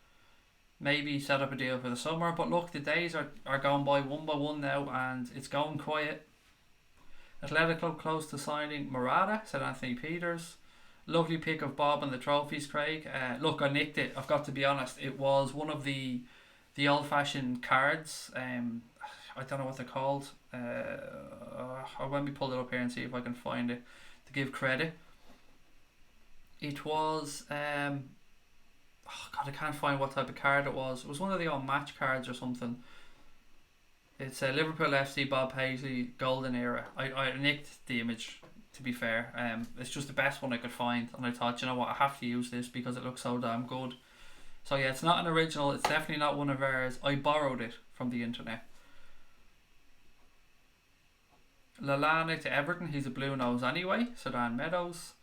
Maybe set up a deal for the summer, but look, the days are going by one now, and it's going quiet. Athletic Club close to signing Murata, said Anthony Peters. Lovely pick of Bob and the trophies, Craig. Look, I nicked it. I've got to be honest. It was one of the old-fashioned cards. I don't know what they're called. I'll let me pull it up here and see if I can find it to give credit. It was God, I can't find what type of card it was. It was one of the old match cards or something. It's a Liverpool FC Bob Paisley Golden Era. I nicked the image. to be fair. It's just the best one I could find, and I thought, you know what, I have to use this because it looks so damn good. So yeah, it's not an original, it's definitely not one of ours. I borrowed it from the internet. Lallana to Everton, he's a blue nose anyway. Sudan Meadows.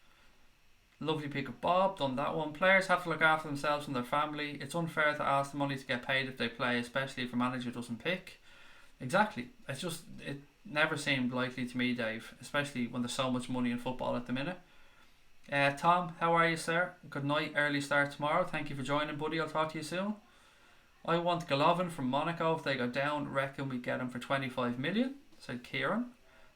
Lovely pick of Bob, done that one. Players have to look after themselves and their family. It's unfair to ask them only to get paid if they play, especially if a manager doesn't pick. Exactly. It never seemed likely to me, Dave, especially when there's so much money in football at the minute. Tom, how are you, sir? Good night, early start tomorrow. Thank you for joining, buddy. I'll talk to you soon. I want Golovin from Monaco. If they go down, reckon we get him for 25 million, said Kieran.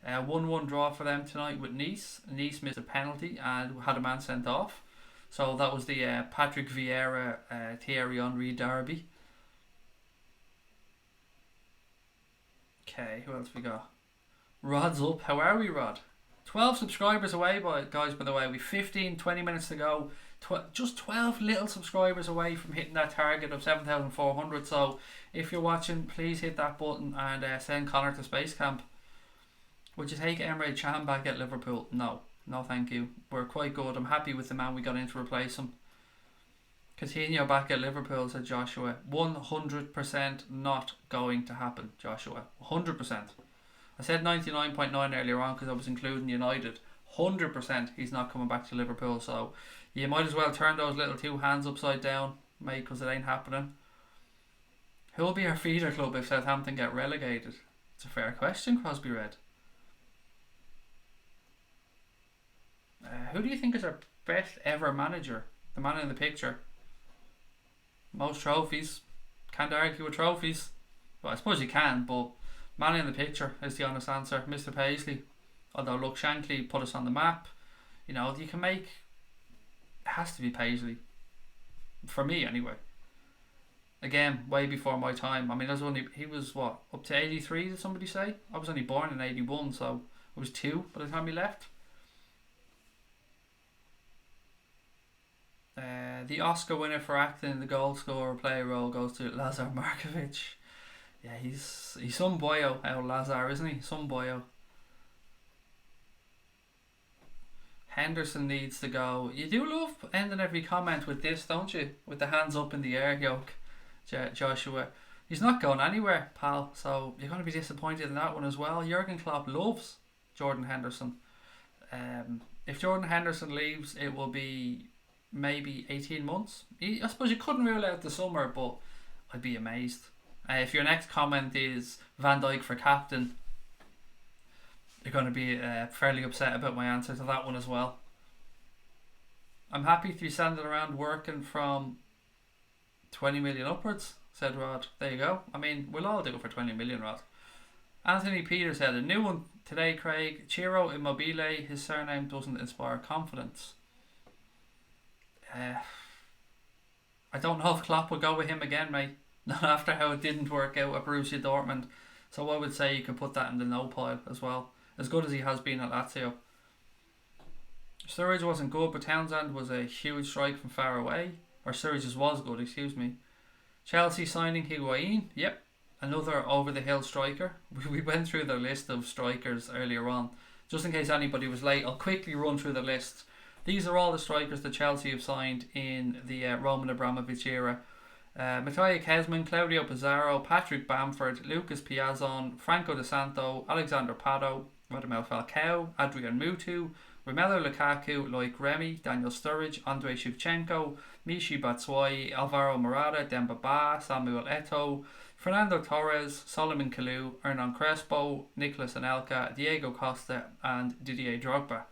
1-1 draw for them tonight with Nice. Nice missed a penalty and had a man sent off. So that was the Patrick Vieira Thierry Henry derby. Okay, who else we got? Rod's up. How are we, Rod? 12 subscribers away, guys, by the way. We've 20 minutes to go. Just 12 little subscribers away from hitting that target of 7,400. So if you're watching, please hit that button and send Connor to Space Camp. Would you take Emre Can back at Liverpool? No thank you. We're quite good. I'm happy with the man we got in to replace him. Coutinho back at Liverpool, said Joshua. 100% not going to happen, Joshua. 100%. I said 99.9 earlier on because I was including United. 100% he's not coming back to Liverpool, so you might as well turn those little two hands upside down, mate, because it ain't happening. Who will be our feeder club if Southampton get relegated? It's a fair question, Crosby Red. Who do you think is our best ever manager? The man in the picture. Most trophies. Can't argue with trophies. Well, I suppose you can, but man in the picture is the honest answer. Mr. Paisley. Although, look, Shankly put us on the map. You know, you can make... It has to be Paisley. For me, anyway. Again, way before my time. I mean, he was, what, up to 83, did somebody say? I was only born in 81, so I was 2 by the time he left. The Oscar winner for acting in the goal scorer play role goes to Lazar Markovic. Yeah, he's some boyo, Lazar, isn't he? Some boyo. Henderson needs to go. You do love ending every comment with this, don't you? With the hands up in the air, yoke, Joshua. He's not going anywhere, pal. So you're going to be disappointed in that one as well. Jurgen Klopp loves Jordan Henderson. If Jordan Henderson leaves, it will be maybe 18 months. I suppose you couldn't rule out the summer, but I'd be amazed. If your next comment is Van Dijk for captain, you're going to be fairly upset about my answer to that one as well. I'm happy to be standing around working from 20 million upwards, said Rod. There you go. I mean, we'll all do it for 20 million, Rod. Anthony Peters said, a new one today, Craig. Ciro Immobile, his surname doesn't inspire confidence. I don't know if Klopp will go with him again, mate. Not after how it didn't work out at Borussia Dortmund. So I would say you can put that in the no pile as well. As good as he has been at Lazio. Sturridge wasn't good, but Townsend was a huge strike from far away. Or Sturridge was good, excuse me. Chelsea signing Higuain. Yep. Another over-the-hill striker. We went through the list of strikers earlier on. Just in case anybody was late, I'll quickly run through the list. These are all the strikers that Chelsea have signed in the Roman Abramovich era. Mattia Kezman, Claudio Pizarro, Patrick Bamford, Lucas Piazon, Franco De Santo, Alexander Pato, Radamel Falcao, Adrian Mutu, Romelu Lukaku, Loic Remy, Daniel Sturridge, Andrei Shevchenko, Michy Batshuayi, Alvaro Morata, Demba Ba, Samuel Eto'o, Fernando Torres, Solomon Kalou, Hernan Crespo, Nicolas Anelka, Diego Costa and Didier Drogba.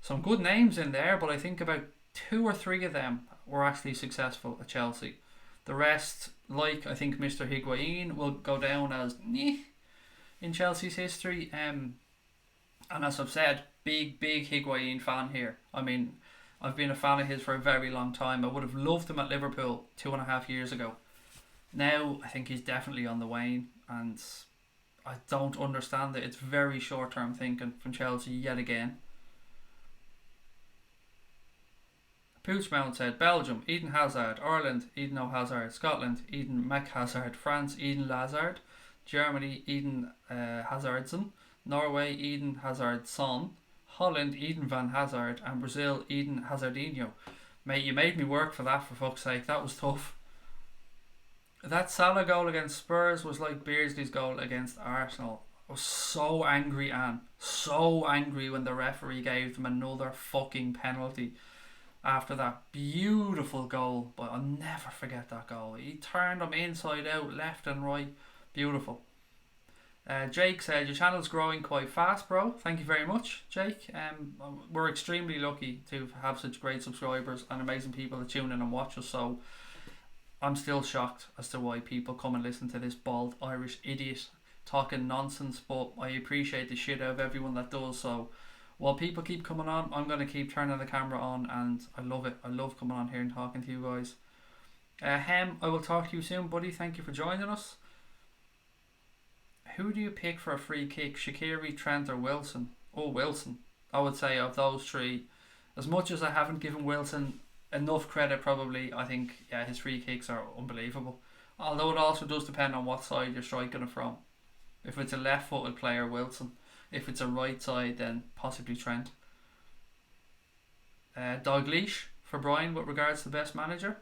Some good names in there, but I think about 2 or 3 of them were actually successful at Chelsea. The rest, like I think Mr. Higuain, will go down as in Chelsea's history. And as I've said, big Higuain fan here. I mean, I've been a fan of his for a very long time. I would have loved him at Liverpool 2.5 years ago. Now, I think he's definitely on the wane, and I don't understand it. It's very short-term thinking from Chelsea yet again. Poochmount said Belgium, Eden Hazard, Ireland, Eden O'Hazard, Scotland, Eden McHazard, France, Eden Lazard, Germany, Eden Hazardson, Norway, Eden Hazardson, Holland, Eden Van Hazard, and Brazil, Eden Hazardinho. Mate, you made me work for that, for fuck's sake. That was tough. That Salah goal against Spurs was like Beardsley's goal against Arsenal. I was so angry, Anne. So angry when the referee gave them another fucking penalty after that beautiful goal. But I'll never forget that goal. He turned them inside out, left and right. Beautiful. Jake said, your channel's growing quite fast, bro. Thank you very much, Jake. We're extremely lucky to have such great subscribers and amazing people that tune in and watch us. So I'm still shocked as to why people come and listen to this bald Irish idiot talking nonsense, but I appreciate the shit out of everyone that does. So while people keep coming on, I'm going to keep turning the camera on, and I love it. I love coming on here and talking to you guys. I will talk to you soon, buddy. Thank you for joining us. Who do you pick for a free kick? Shaqiri, Trent or Wilson? Oh, Wilson. I would say of those three, as much as I haven't given Wilson enough credit, probably, I think his free kicks are unbelievable. Although it also does depend on what side you're striking it from. If it's a left-footed player, Wilson. If it's a right side, then possibly Trent. Dalglish for Brian with regards to the best manager.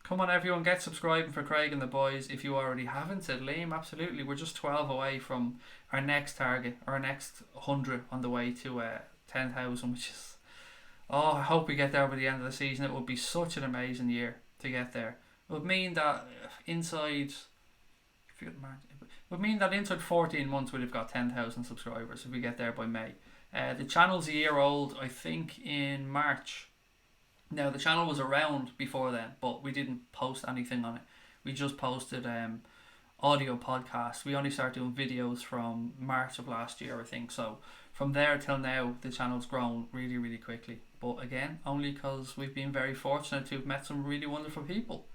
Come on everyone, get subscribing for Craig and the boys if you already haven't, said Liam. Absolutely, we're just 12 away from our next target, our next 100 on the way to 10,000, which is, I hope we get there by the end of the season. It would be such an amazing year to get there. It would mean that inside 14 months we'd have got 10,000 subscribers if we get there by May. The channel's a year old, I think, in March. Now the channel was around before then, but we didn't post anything on it. We just posted audio podcasts. We only started doing videos from March of last year, I think. So from there till now, the channel's grown really, really quickly. But again, only because we've been very fortunate to have met some really wonderful people.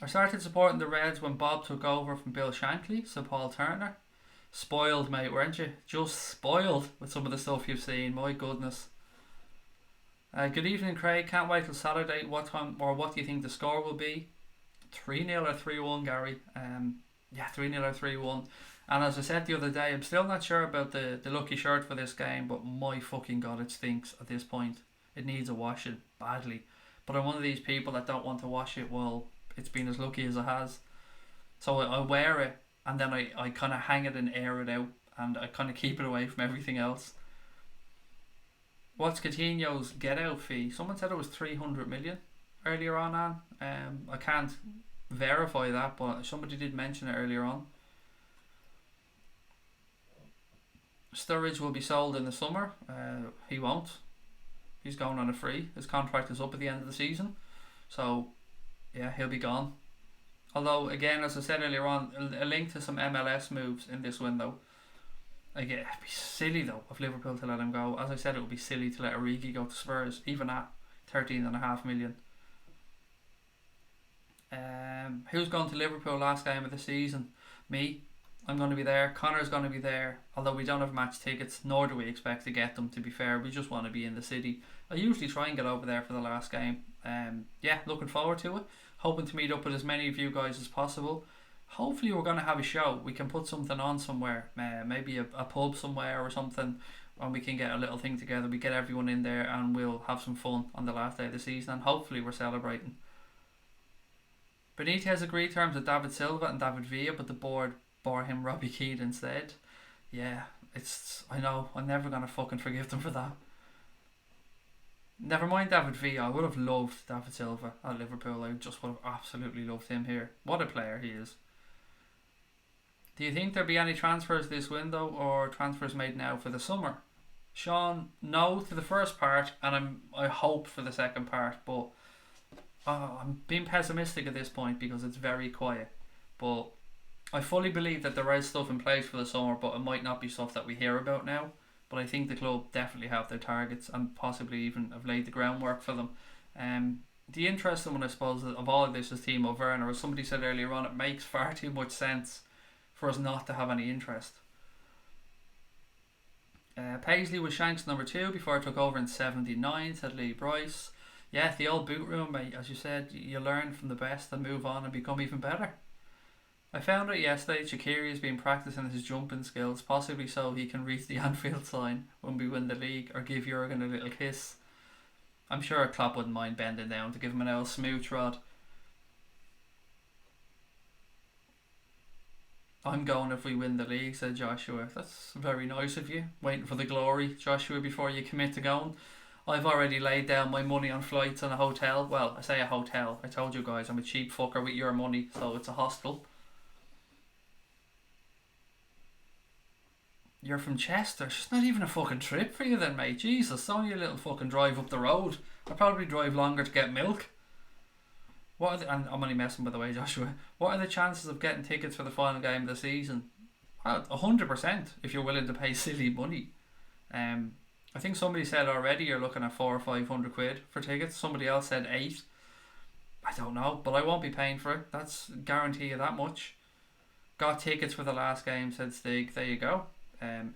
I started supporting the Reds when Bob took over from Bill Shankly, so Paul Turner. Spoiled, mate, weren't you? Just spoiled with some of the stuff you've seen. My goodness. Good evening, Craig. Can't wait till Saturday. What time or what do you think the score will be? 3-0 or 3-1, Gary? 3-0 or 3-1. And as I said the other day, I'm still not sure about the lucky shirt for this game, but my fucking god, it stinks at this point. It needs a washing badly. But I'm one of these people that don't want to wash it while it's been as lucky as it has. So I wear it and then I kind of hang it and air it out, and I kind of keep it away from everything else. What's Coutinho's get out fee? Someone said it was 300 million earlier on. I can't verify that, but somebody did mention it earlier on. Sturridge will be sold in the summer. He won't. He's going on a free. His contract is up at the end of the season, so yeah, he'll be gone. Although again, as I said earlier on, a link to some MLS moves in this window. Like, it'd be silly though of Liverpool to let him go. As I said, it would be silly to let Origi go to Spurs, even at 13.5 million. Who's going to Liverpool last game of the season? Me. I'm going to be there. Connor's going to be there. Although we don't have match tickets, nor do we expect to get them, to be fair. We just want to be in the city. I usually try and get over there for the last game. Looking forward to it. Hoping to meet up with as many of you guys as possible. Hopefully we're going to have a show. We can put something on somewhere, maybe a pub somewhere or something, and we can get a little thing together. We get everyone in there and we'll have some fun on the last day of the season, and hopefully we're celebrating. Benitez agreed terms with David Silva and David Villa, but the board bore him Robbie Keane instead. Yeah, I know, I'm never going to fucking forgive them for that. Never mind David Villa, I would have loved David Silva at Liverpool. I just would have absolutely loved him here. What a player he is. Do you think there'll be any transfers this window or transfers made now for the summer? Sean, no to the first part, and I hope for the second part, but I'm being pessimistic at this point because it's very quiet. But I fully believe that there is stuff in place for the summer, but it might not be stuff that we hear about now. But I think the club definitely have their targets and possibly even have laid the groundwork for them. The interesting one, I suppose, of all of this is Timo Werner. As somebody said earlier on, it makes far too much sense for us not to have any interest. Paisley was Shanks number 2 before I took over in 79, said Lee Bryce. Yeah, the old boot room, mate. As you said, you learn from the best and move on and become even better. I found out yesterday Shaqiri has been practicing his jumping skills, possibly so he can reach the Anfield sign when we win the league or give Jurgen a little kiss. I'm sure Klopp wouldn't mind bending down to give him an old smooch rod. I'm going if we win the league, said Joshua. That's very nice of you. Waiting for the glory, Joshua, before you commit to going. I've already laid down my money on flights and a hotel. Well, I say a hotel. I told you guys I'm a cheap fucker with your money, so it's a hostel. You're from Chester. It's not even a fucking trip for you then, mate. Jesus, it's only a little fucking drive up the road. I'll probably drive longer to get milk. And I'm only messing, by the way, Joshua. What are the chances of getting tickets for the final game of the season? 100% if you're willing to pay silly money. I think somebody said already you're looking at 400 or 500 quid for tickets. Somebody else said 8. I don't know, but I won't be paying for it. That's guarantee you that much. Got tickets for the last game, said Stig. There you go.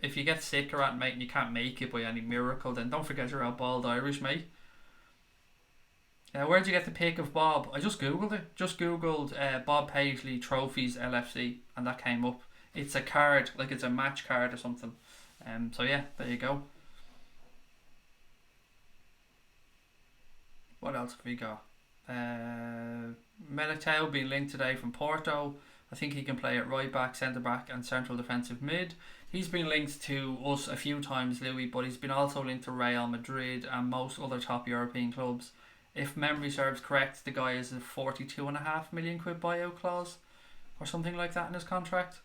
If you get sick or that, mate, and you can't make it by any miracle, then don't forget you're out bald Irish, mate. Where'd you get the pic of Bob? I just googled it. Just googled Bob Paisley trophies LFC, and that came up. It's a card, like it's a match card or something. So yeah, there you go. What else have we got? Militao being linked today from Porto. I think he can play at right back, centre back, and central defensive mid. He's been linked to us a few times, Louis, but he's been also linked to Real Madrid and most other top European clubs. If memory serves correct, the guy has a 42.5 million quid buyout clause or something like that in his contract.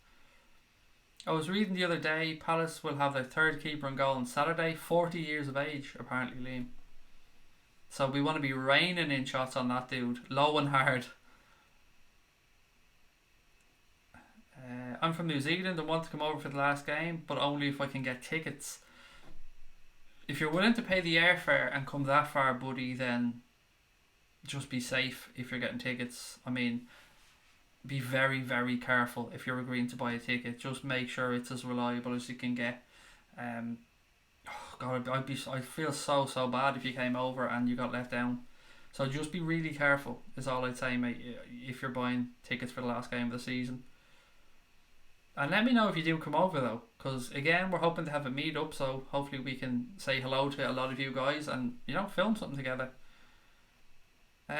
I was reading the other day, Palace will have their third keeper in goal on Saturday, 40 years of age, apparently, Liam. So we want to be raining in shots on that dude, low and hard. I'm from New Zealand and want to come over for the last game, but only if I can get tickets. If you're willing to pay the airfare and come that far, buddy, then just be safe if you're getting tickets. I mean, be very, very careful if you're agreeing to buy a ticket. Just make sure it's as reliable as you can get. God, I feel so bad if you came over and you got let down. So just be really careful is all I'd say, mate, if you're buying tickets for the last game of the season. And let me know if you do come over though, because again we're hoping to have a meet-up, so hopefully we can say hello to a lot of you guys and, you know, film something together.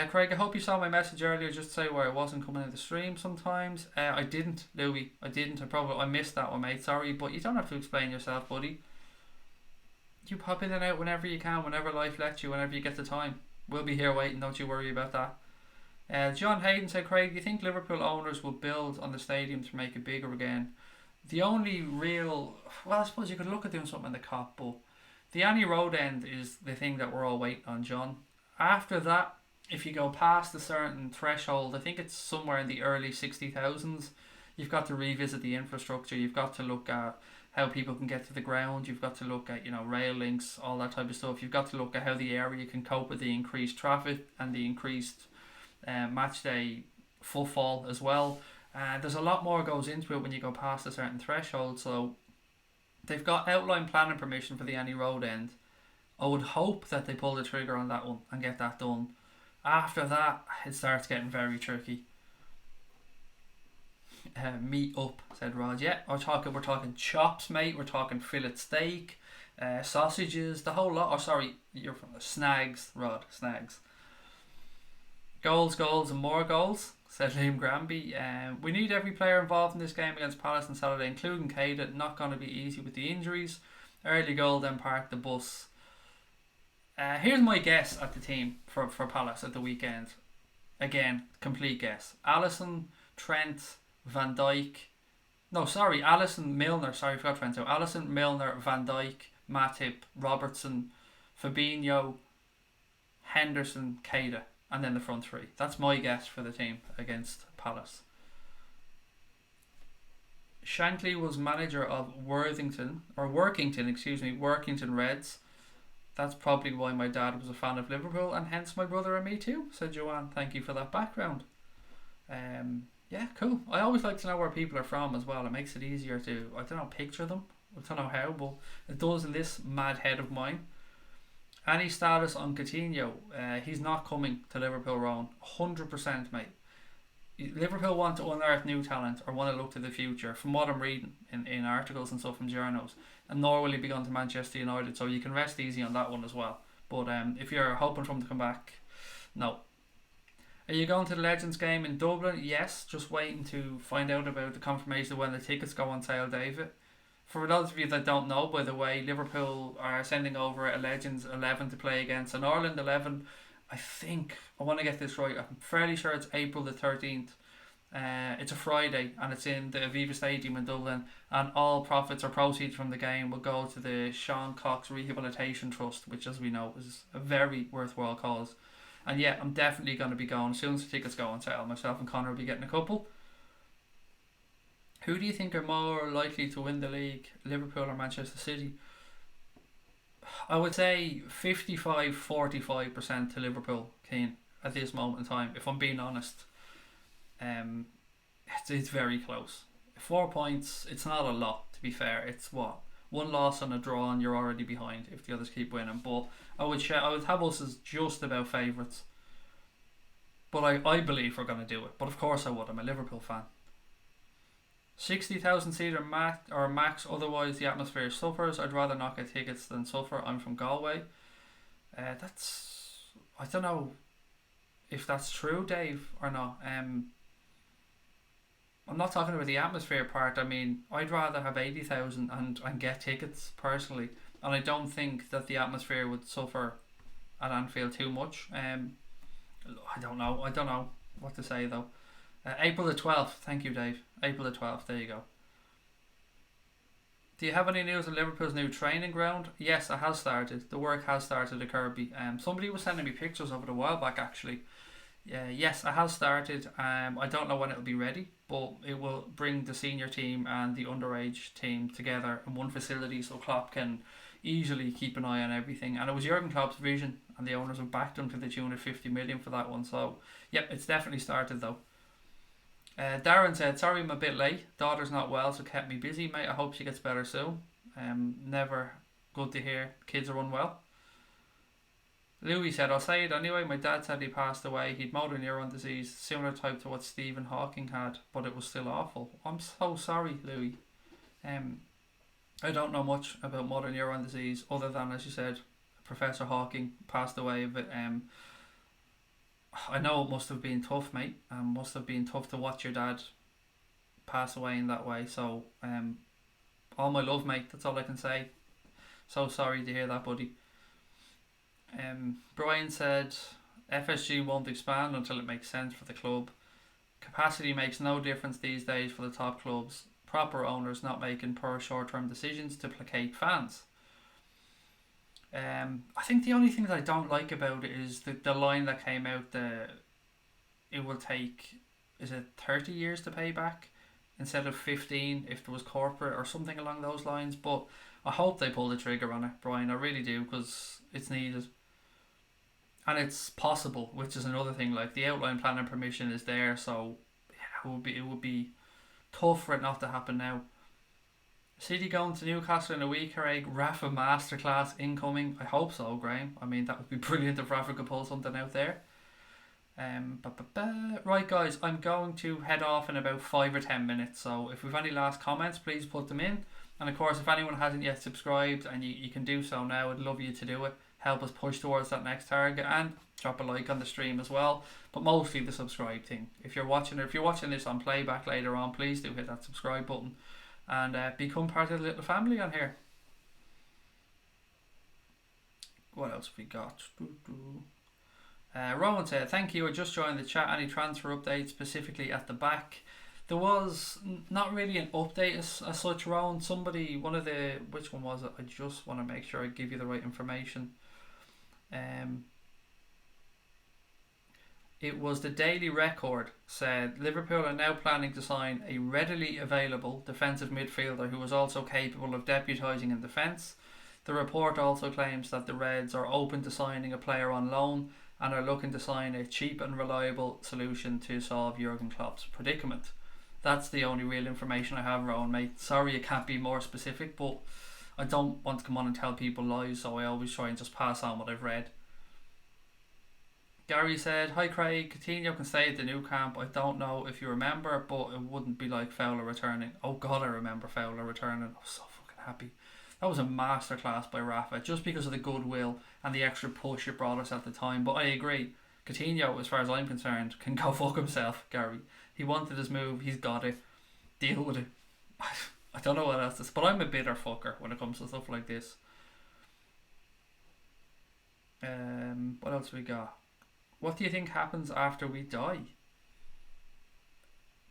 Craig, I hope you saw my message earlier just to say where I wasn't coming in the stream sometimes. I didn't, Louis. I didn't. I missed that one, mate. Sorry, but you don't have to explain yourself, buddy. You pop in and out whenever you can, whenever life lets you, whenever you get the time. We'll be here waiting, don't you worry about that. John Hayden said, Craig, do you think Liverpool owners will build on the stadium to make it bigger again? The only real... Well, I suppose you could look at doing something in the Cop, but the Annie Road end is the thing that we're all waiting on, John. After that, if you go past a certain threshold, I think it's somewhere in the early 60,000s, you've got to revisit the infrastructure. You've got to look at how people can get to the ground. You've got to look at, you know, rail links, all that type of stuff. You've got to look at how the area can cope with the increased traffic and the increased match day footfall as well. There's a lot more goes into it when you go past a certain threshold. So they've got outline planning permission for the Annie Road end. I would hope that they pull the trigger on that one and get that done. After that, it starts getting very tricky. Meet up, said Rod. Yeah, we're talking chops, mate. We're talking fillet steak, sausages, the whole lot. Oh, sorry, you're from the snags, Rod. Snags. Goals, and more goals, said Liam Granby. We need every player involved in this game against Palace on Saturday, including Keita. Not going to be easy with the injuries. Early goal, then park the bus. Here's my guess at the team for Palace at the weekend. Again, complete guess. Alisson, Trent, Van Dijk. No, sorry, Alisson, Milner. Sorry, I forgot Trent. So Alisson, Milner, Van Dijk, Matip, Robertson, Fabinho, Henderson, Keita. And then the front three. That's my guess for the team against Palace. Shankly was manager of Workington Reds. That's probably why my dad was a fan of Liverpool, and hence my brother and me too, said Joanne. Thank you for that background. Yeah, cool. I always like to know where people are from as well. It makes it easier to, I don't know, picture them. I don't know how, but it does in this mad head of mine. Any status on Coutinho? He's not coming to Liverpool, Rowan. 100%, mate. Liverpool want to unearth new talent or want to look to the future, from what I'm reading in articles and stuff from journals, and nor will he be going to Manchester United, so you can rest easy on that one as well. But if you're hoping for him to come back, no. Are you going to the Legends game in Dublin? Yes, just waiting to find out about the confirmation of when the tickets go on sale, David. For those of you that don't know, by the way, Liverpool are sending over a Legends 11 to play against an Ireland 11. I want to get this right, I'm fairly sure it's April the 13th. It's a Friday and it's in the Aviva Stadium in Dublin, and all profits or proceeds from the game will go to the Sean Cox Rehabilitation Trust, which, as we know, is a very worthwhile cause. And yeah, I'm definitely going to be going as soon as the tickets go on sale. Myself and Connor will be getting a couple. Who do you think are more likely to win the league, Liverpool or Manchester City? I would say 55-45% to Liverpool, Keane, at this moment in time, if I'm being honest. It's very close. 4 points, it's not a lot, to be fair. It's what? One loss and a draw and you're already behind if the others keep winning. But I would have us as just about favourites. But I believe we're going to do it. But of course I would. I'm a Liverpool fan. 60,000 seater max, otherwise the atmosphere suffers. I'd rather not get tickets than suffer. I'm from Galway. I don't know if that's true, Dave, or not. I'm not talking about the atmosphere part. I mean, I'd rather have 80,000 and get tickets personally, and I don't think that the atmosphere would suffer at Anfield too much. I don't know what to say though. April the 12th, thank you, Dave. April the 12th, there you go. Do you have any news on Liverpool's new training ground? Yes, it has started. The work has started at Kirby. Somebody was sending me pictures of it a while back actually. Yes, it has started. I don't know when it will be ready, but it will bring the senior team and the underage team together in one facility, so Klopp can easily keep an eye on everything. And it was Jurgen Klopp's vision, and the owners have backed him to the tune of 50 million for that one. So, yep, it's definitely started though. Darren said, sorry I'm a bit late. Daughter's not well, so kept me busy, mate. I hope she gets better soon. Never good to hear kids are unwell. Louis said, I'll say it anyway. My dad said he passed away. He'd motor neuron disease, similar type to what Stephen Hawking had, but it was still awful. I'm so sorry, Louis. I don't know much about motor neuron disease other than, as you said, Professor Hawking passed away of it. I know it must have been tough, mate. Must have been tough to watch your dad pass away in that way. So, all my love, mate. That's all I can say. So sorry to hear that, buddy. Brian said, FSG won't expand until it makes sense for the club. Capacity makes no difference these days for the top clubs. Proper owners not making poor short-term decisions to placate fans. I think the only thing that I don't like about it is the line that came out, it will take, is it 30 years to pay back instead of 15 if there was corporate or something along those lines. But I hope they pull the trigger on it, Brian. I really do, because it's needed. And it's possible, which is another thing. Like, the outline plan and permission is there, so yeah, it would be tough for it not to happen now. City going to Newcastle in a week, Craig. Rafa masterclass incoming. I hope so, Graham. I mean, that would be brilliant if Rafa could pull something out there. Right, guys, I'm going to head off in about 5 or 10 minutes. So if we've any last comments, please put them in. And of course, if anyone hasn't yet subscribed, and you can do so now, I'd love you to do it. Help us push towards that next target, and drop a like on the stream as well. But mostly the subscribe thing. If you're watching this on playback later on, please do hit that subscribe button and become part of the little family on here. What else have we got? Rowan said, thank you, I just joined the chat. Any transfer updates specifically at the back? There was not really an update as such, Rowan. Which one was it? I just want to make sure I give you the right information. It was the Daily Record said Liverpool are now planning to sign a readily available defensive midfielder who is also capable of deputising in defence. The report also claims that the Reds are open to signing a player on loan and are looking to sign a cheap and reliable solution to solve Jurgen Klopp's predicament. That's the only real information I have, Rowan, mate. Sorry I can't be more specific, but I don't want to come on and tell people lies, so I always try and just pass on what I've read. Gary said, "Hi Craig, Coutinho can stay at the new camp. I don't know if you remember, but it wouldn't be like Fowler returning." Oh God, I remember Fowler returning. I was so fucking happy. That was a masterclass by Rafa, just because of the goodwill and the extra push it brought us at the time. But I agree, Coutinho, as far as I'm concerned, can go fuck himself, Gary. He wanted his move, he's got it. Deal with it. I don't know what else to say, but I'm a bitter fucker when it comes to stuff like this. What else we got? What do you think happens after we die?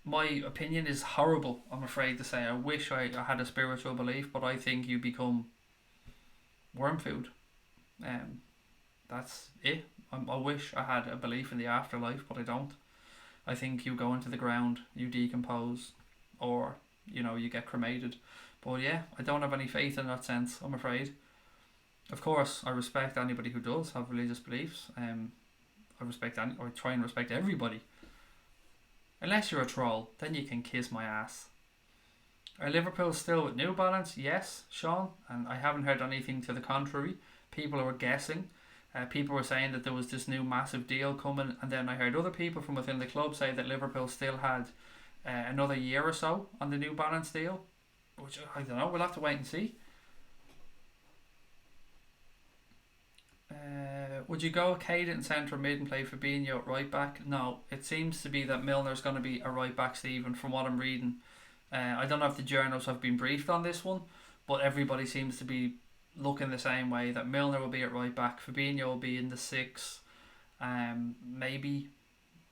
My opinion is horrible, I'm afraid to say. I wish I had a spiritual belief, but I think you become worm food. That's it. I wish I had a belief in the afterlife, but I don't. I think you go into the ground, you decompose, or you get cremated. But yeah, I don't have any faith in that sense, I'm afraid. Of course, I respect anybody who does have religious beliefs. I try and respect everybody. Unless you're a troll, then you can kiss my ass. Are Liverpool still with New Balance? Yes, Sean, and I haven't heard anything to the contrary. People were guessing. People were saying that there was this new massive deal coming, and then I heard other people from within the club say that Liverpool still had another year or so on the New Balance deal, which I don't know, we'll have to wait and see. Would you go Caden centre mid and play Fabinho at right back? No, it seems to be that Milner's going to be a right back, Stephen, from what I'm reading. I don't know if the journals have been briefed on this one, but everybody seems to be looking the same way, that Milner will be at right back, Fabinho will be in the 6, maybe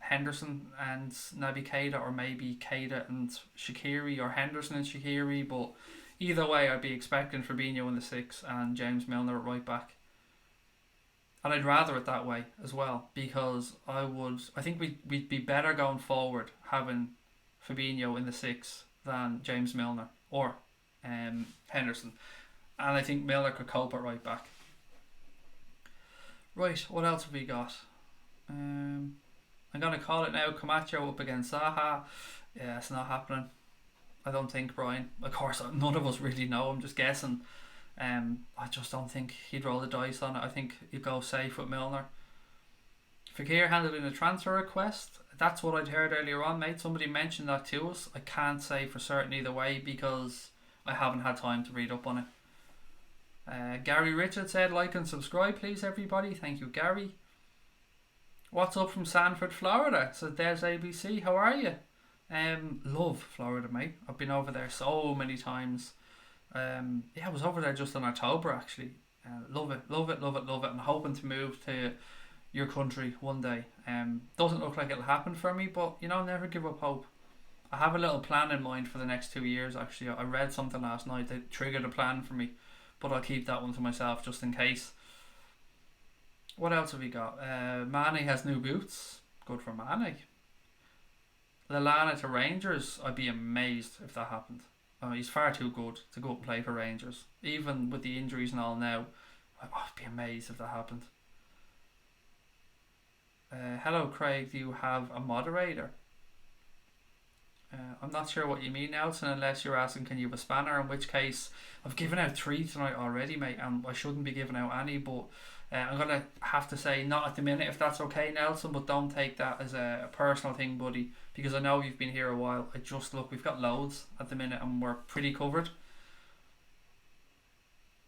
Henderson and Naby Keita, or maybe Keita and Shaqiri, or Henderson and Shaqiri, but either way I'd be expecting Fabinho in the 6 and James Milner at right back. And I'd rather it that way as well, because I think we'd be better going forward having Fabinho in the 6 than James Milner or Henderson. And I think Milner could cope at right back. Right, what else have we got? I'm going to call it now. Camacho up against Zaha. Yeah, it's not happening. I don't think, Brian. Of course, none of us really know. I'm just guessing. I just don't think he'd roll the dice on it. I think he'd go safe with Milner. Fekir handed in a transfer request. That's what I'd heard earlier on, mate. Somebody mentioned that to us. I can't say for certain either way because I haven't had time to read up on it. Gary Richard said, like and subscribe please everybody. Thank you, Gary. What's up from Sanford, Florida? So there's ABC. How are you? Love Florida, mate. I've been over there so many times. I was over there just in October actually. Love it. And I'm hoping to move to your country one day. Doesn't look like it'll happen for me, but never give up hope. I have a little plan in mind for the next 2 years actually. I read something last night that triggered a plan for me, but I'll keep that one to myself just in case. What else have we got? Mane has new boots. Good for Mane. Lallana to Rangers. I'd be amazed if that happened. He's far too good to go and play for Rangers. Even with the injuries and all now, I'd be amazed if that happened. Hello Craig, do you have a moderator? I'm not sure what you mean, Nelson, unless you're asking can you have a spanner, in which case I've given out 3 tonight already, mate, and I shouldn't be giving out any, but I'm going to have to say not at the minute if that's okay, Nelson, but don't take that as a personal thing, buddy, because I know you've been here a while. We've got loads at the minute and we're pretty covered,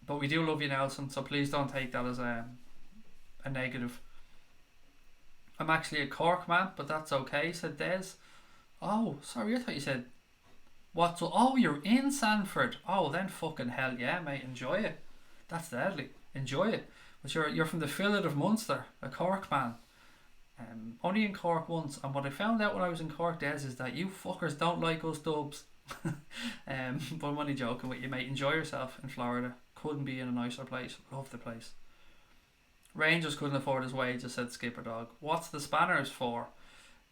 but we do love you, Nelson, so please don't take that as a negative. I'm actually a Cork man, but that's okay, said Des. Oh, sorry, I thought you said what? Oh, you're in Sanford. Oh, then fucking hell yeah, mate, enjoy it. That's deadly. Enjoy it. But you're from the Fillet of Munster, a Cork man. Only in Cork once, and what I found out when I was in Cork, Des, is that you fuckers don't like us dubs. But I'm only joking with you, mate. Enjoy yourself in Florida. Couldn't be in a nicer place. Love the place. Rangers couldn't afford his wages, said Skipper Dog. What's the spanners for?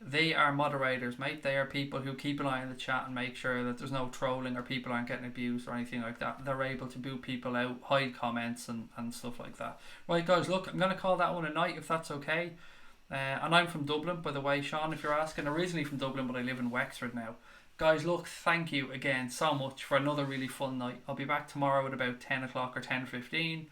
They are moderators, mate. They are people who keep an eye on the chat and make sure that there's no trolling or people aren't getting abused or anything like that. They're able to boot people out, hide comments and stuff like that. Right, guys, look, I'm going to call that one a night if that's okay. And I'm from Dublin, by the way, Sean, if you're asking. Originally from Dublin, but I live in Wexford now. Guys, look, thank you again so much for another really fun night. I'll be back tomorrow at about 10 o'clock or 10:15.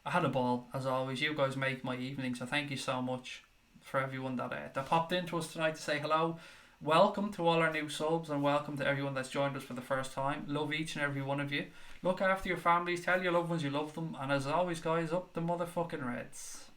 I had a ball, as always. You guys make my evening, so thank you so much for everyone that popped into us tonight to say hello. Welcome to all our new subs and welcome to everyone that's joined us for the first time. Love each and every one of you. Look after your families, tell your loved ones you love them, and as always guys, up the motherfucking Reds.